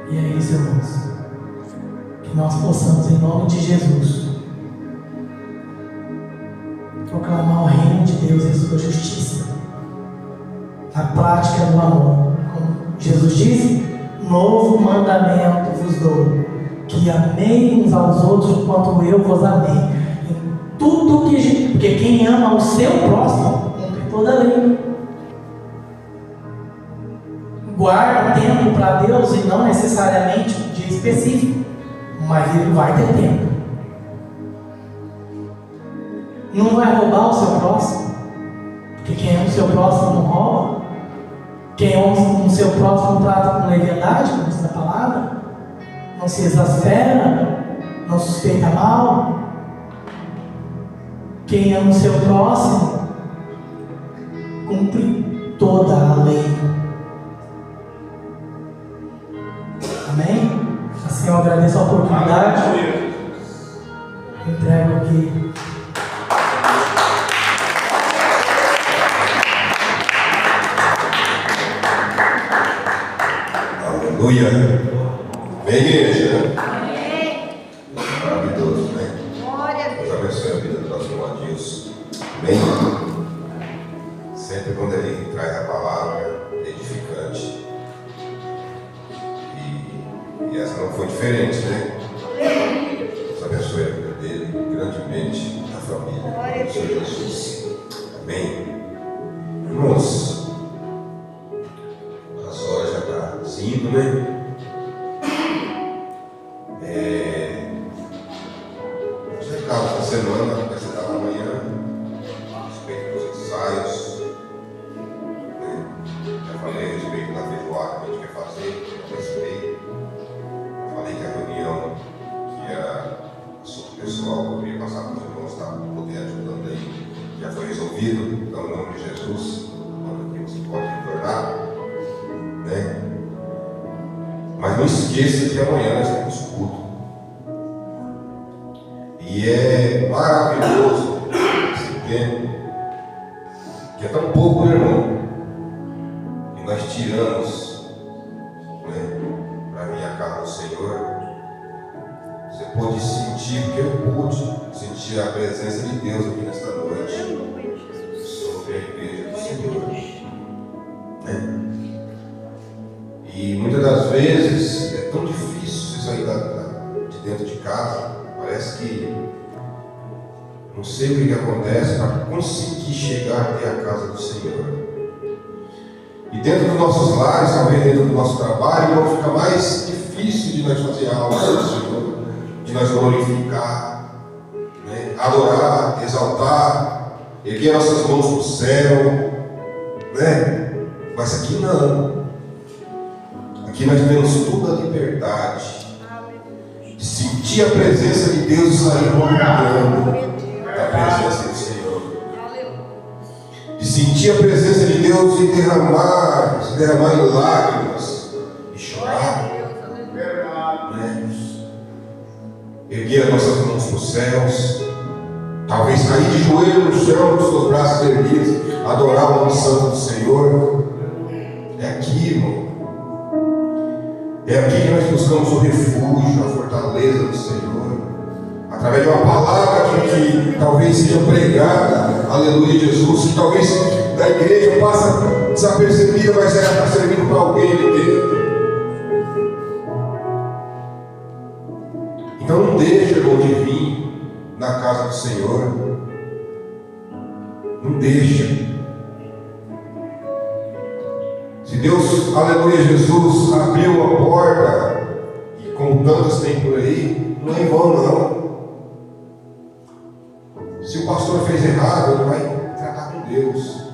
F: E é isso, irmãos. Que nós possamos, em nome de Jesus, proclamar o reino de Deus e a sua justiça. A prática do amor. Como Jesus disse, novo mandamento vos dou, que amei uns aos outros quanto eu vos amei. Em tudo que... Porque quem ama o seu próximo, cumpre toda a lei. Guarda tempo para Deus e não necessariamente um dia específico, mas ele vai ter tempo. Não vai roubar o seu próximo, porque quem ama o seu próximo não rouba. Quem ama o seu próximo trata com leviandade, como diz na palavra, não se exaspera, não suspeita mal. Quem ama o seu próximo cumpre toda a lei. Amém? Assim eu agradeço a oportunidade. Entrego aqui.
A: Aleluia. Bem, igreja.
B: Amém.
A: Maravilhoso, né?
B: Glória a Deus.
A: Deus abençoe a vida do nosso irmão Adilson. Bem, sempre quando ele traz a palavra edificante. E essa não foi diferente, né? Deus abençoe a vida dele grandemente, a família.
B: Glória a
A: Senhor
B: Deus.
A: Jesus. Amém. Irmãos, as horas já estão indo, né? Os recados da semana vai ser dado amanhã, a respeito dos ensaios. Né? Já falei a respeito da feijoada que a gente quer fazer, a respeito. Já falei que a reunião que era assunto pessoal, que eu queria passar para os irmãos, está poder ajudando aí, já foi resolvido, então, em nome de Jesus, quando aqui você pode retornar. Né? Mas não esqueça que amanhã nós temos culto. E é maravilhoso esse tempo, que é tão pouco, né, irmão, que nós tiramos, né, para vir à casa do Senhor. Você pode sentir, porque eu pude sentir a presença de Deus aqui nesta noite sobre a igreja do Senhor. Né? E muitas das vezes é tão difícil você sair de dentro de casa. Parece que não sei o que acontece para conseguir chegar até a casa do Senhor. E dentro dos nossos lares, talvez dentro do nosso trabalho, vai ficar mais difícil de nós fazer algo do Senhor, de nós glorificar, né? Adorar, exaltar, erguer nossas mãos para o céu, né? Mas aqui não. aqui nós temos toda a liberdade de sentir a presença de Deus e sair rompendo da presença do Senhor. De sentir a presença de Deus e se derramar em lágrimas e chorar. Erguer as nossas mãos para os céus, talvez cair de joelho no chão, com os seus braços erguidos, adorar o nome santo do Senhor. É aqui, irmão. É aqui que nós buscamos o refúgio, a fortaleza do Senhor, através de uma palavra que talvez seja pregada, aleluia, Jesus, que talvez da igreja passa desapercebida, mas ela está servindo para alguém ali dentro. Então não deixa, irmão, de vir na casa do Senhor. Não deixa. Se Deus, aleluia, Jesus, abriu a porta, e como tantos tem por aí, não é em vão, não. Se o pastor fez errado, ele vai tratar com Deus.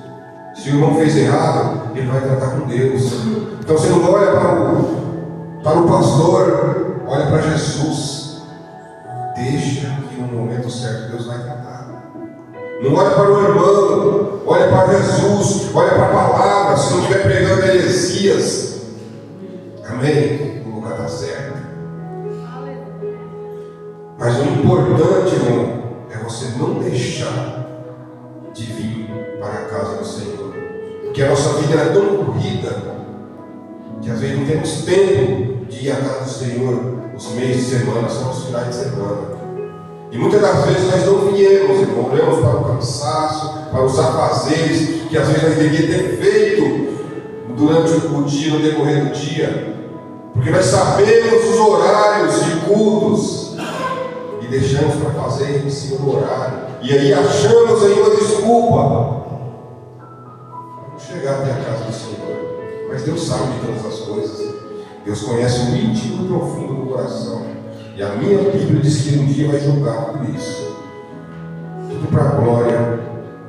A: Se o irmão fez errado, ele vai tratar com Deus. Então você não olha para o pastor, olha para Jesus. Deixa que no momento certo Deus vai tratar. Não olha para o irmão, olha para Jesus, olha para a palavra. Se não estiver pregando heresias, amém? O lugar está certo. Mas o importante, irmão, é você não deixar de vir para a casa do Senhor. Porque a nossa vida é tão corrida que às vezes não temos tempo de ir à casa do Senhor. Os meses de semana são os finais de semana. E muitas das vezes nós não viemos, irmão, olhamos para o cansaço, para os afazeres, que às vezes nós devíamos ter feito durante o dia, no decorrer do dia. Porque nós sabemos os horários de cultos e deixamos para fazer em cima do horário. E aí achamos aí uma desculpa. Vamos chegar até a casa do Senhor. Mas Deus sabe de todas as coisas. Deus conhece o íntimo e profundo do coração. E a minha Bíblia diz que um dia vai julgar tudo isso. Tudo para a glória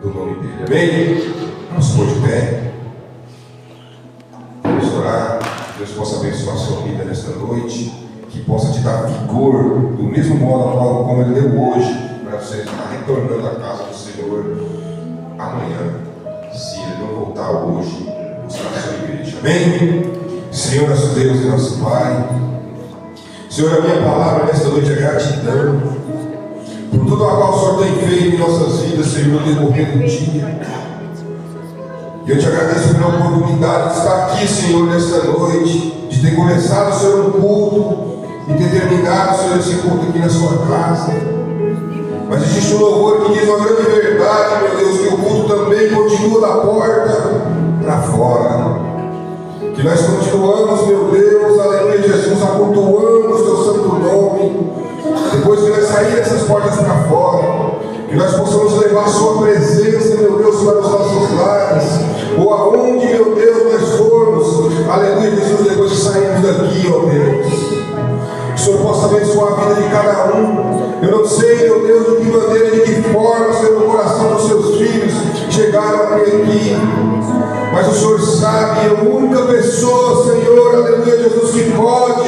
A: do nome dele. Amém? Vamos pôr de pé. Vamos orar. Que Deus possa abençoar a sua vida nesta noite. Que possa te dar vigor, do mesmo modo como ele deu hoje, para você estar retornando à casa do Senhor amanhã, se ele não voltar hoje, buscar a sua igreja. Amém? Senhor, nosso Deus e nosso Pai, Senhor, a minha palavra nesta noite é gratidão por tudo a qual o Senhor tem feito em nossas vidas, Senhor, no decorrer do dia. E eu te agradeço pela oportunidade de estar aqui, Senhor, nesta noite, de ter começado, Senhor, um culto e ter terminado, Senhor, esse culto aqui na sua casa. Mas existe um louvor que diz uma grande verdade, meu Deus, que o culto também continua da porta para fora. Que nós continuamos, meu Deus, aleluia, Jesus, acultuando o seu santo nome. Depois que nós sair dessas portas para fora, que nós possamos levar a sua presença, meu Deus, para os nossos lares, ou aonde, meu Deus, nós formos, aleluia, Jesus, depois que sairmos daqui, ó Deus. Que o Senhor possa abençoar a vida de cada um. Eu não sei, meu Deus, de que maneira, de que forma, Senhor, no coração dos seus filhos chegaram até aqui. Mas o Senhor sabe, é a única pessoa, Senhor, aleluia, Jesus, que pode,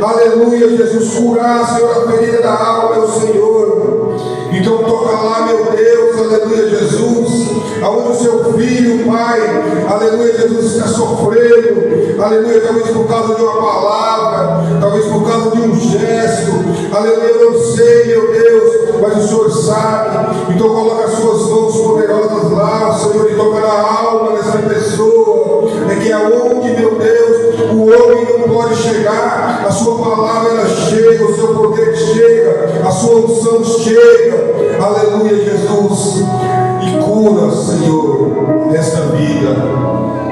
A: aleluia, Jesus, curar, Senhor, a ferida da alma, é o Senhor. Então toca lá, meu Deus, aleluia, Jesus, aonde o seu filho, Pai, aleluia, Jesus, está sofrendo, aleluia, talvez por causa de uma palavra, talvez por causa de um gesto, aleluia, eu não sei, meu Deus, mas o Senhor sabe. Então coloca as suas mãos poderosas lá, Senhor, e toca na alma dessa pessoa. É que aonde, meu Deus, o homem não pode chegar, a sua palavra ela chega, o seu poder chega, a sua unção chega, aleluia, Jesus, e cura, Senhor, nesta vida,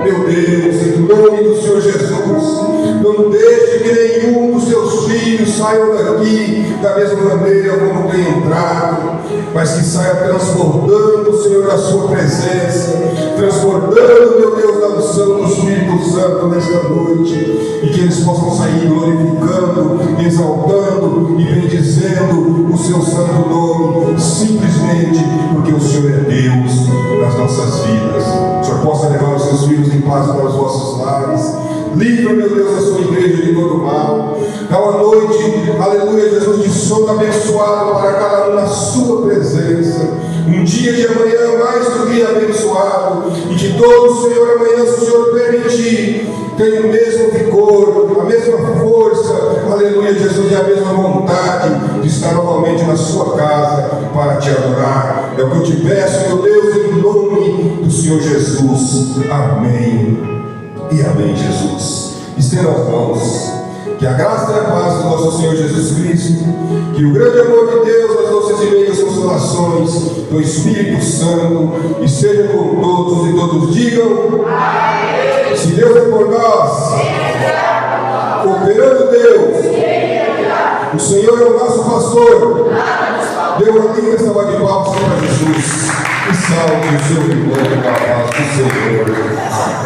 A: meu Deus, em nome do Senhor Jesus. Não deixe que nenhum dos seus filhos saiam daqui da mesma maneira como tem entrado, mas que saia transbordando, Senhor, a sua presença, transbordando, meu Deus, da unção do Espírito Santo nesta noite, e que eles possam sair glorificando, exaltando e bendizendo o seu santo nome, simplesmente porque o Senhor é Deus nas nossas vidas. O Senhor possa levar os seus filhos em paz para os vossos lares. Livra, meu Deus, a sua igreja de todo mal. É uma noite, aleluia, Jesus, de sono abençoado para cada um na sua presença. Um dia de amanhã mais do que abençoado. E de todo, Senhor, amanhã, se o Senhor permitir, tenha o mesmo vigor, a mesma força, aleluia, Jesus, e a mesma vontade de estar novamente na sua casa para te adorar. É o que eu te peço, meu Deus, em nome do Senhor Jesus. Amém e amém, Jesus. Estenda as mãos. Que a graça e a paz do nosso Senhor Jesus Cristo, que o grande amor de Deus, as doces e meias consolações do Espírito Santo, esteja com todos e todos digam: amém. Se Deus é por nós, operando Deus, o Senhor é o nosso pastor. Dê uma linda salva de palmas para Jesus e salve o seu irmão com a paz do Senhor.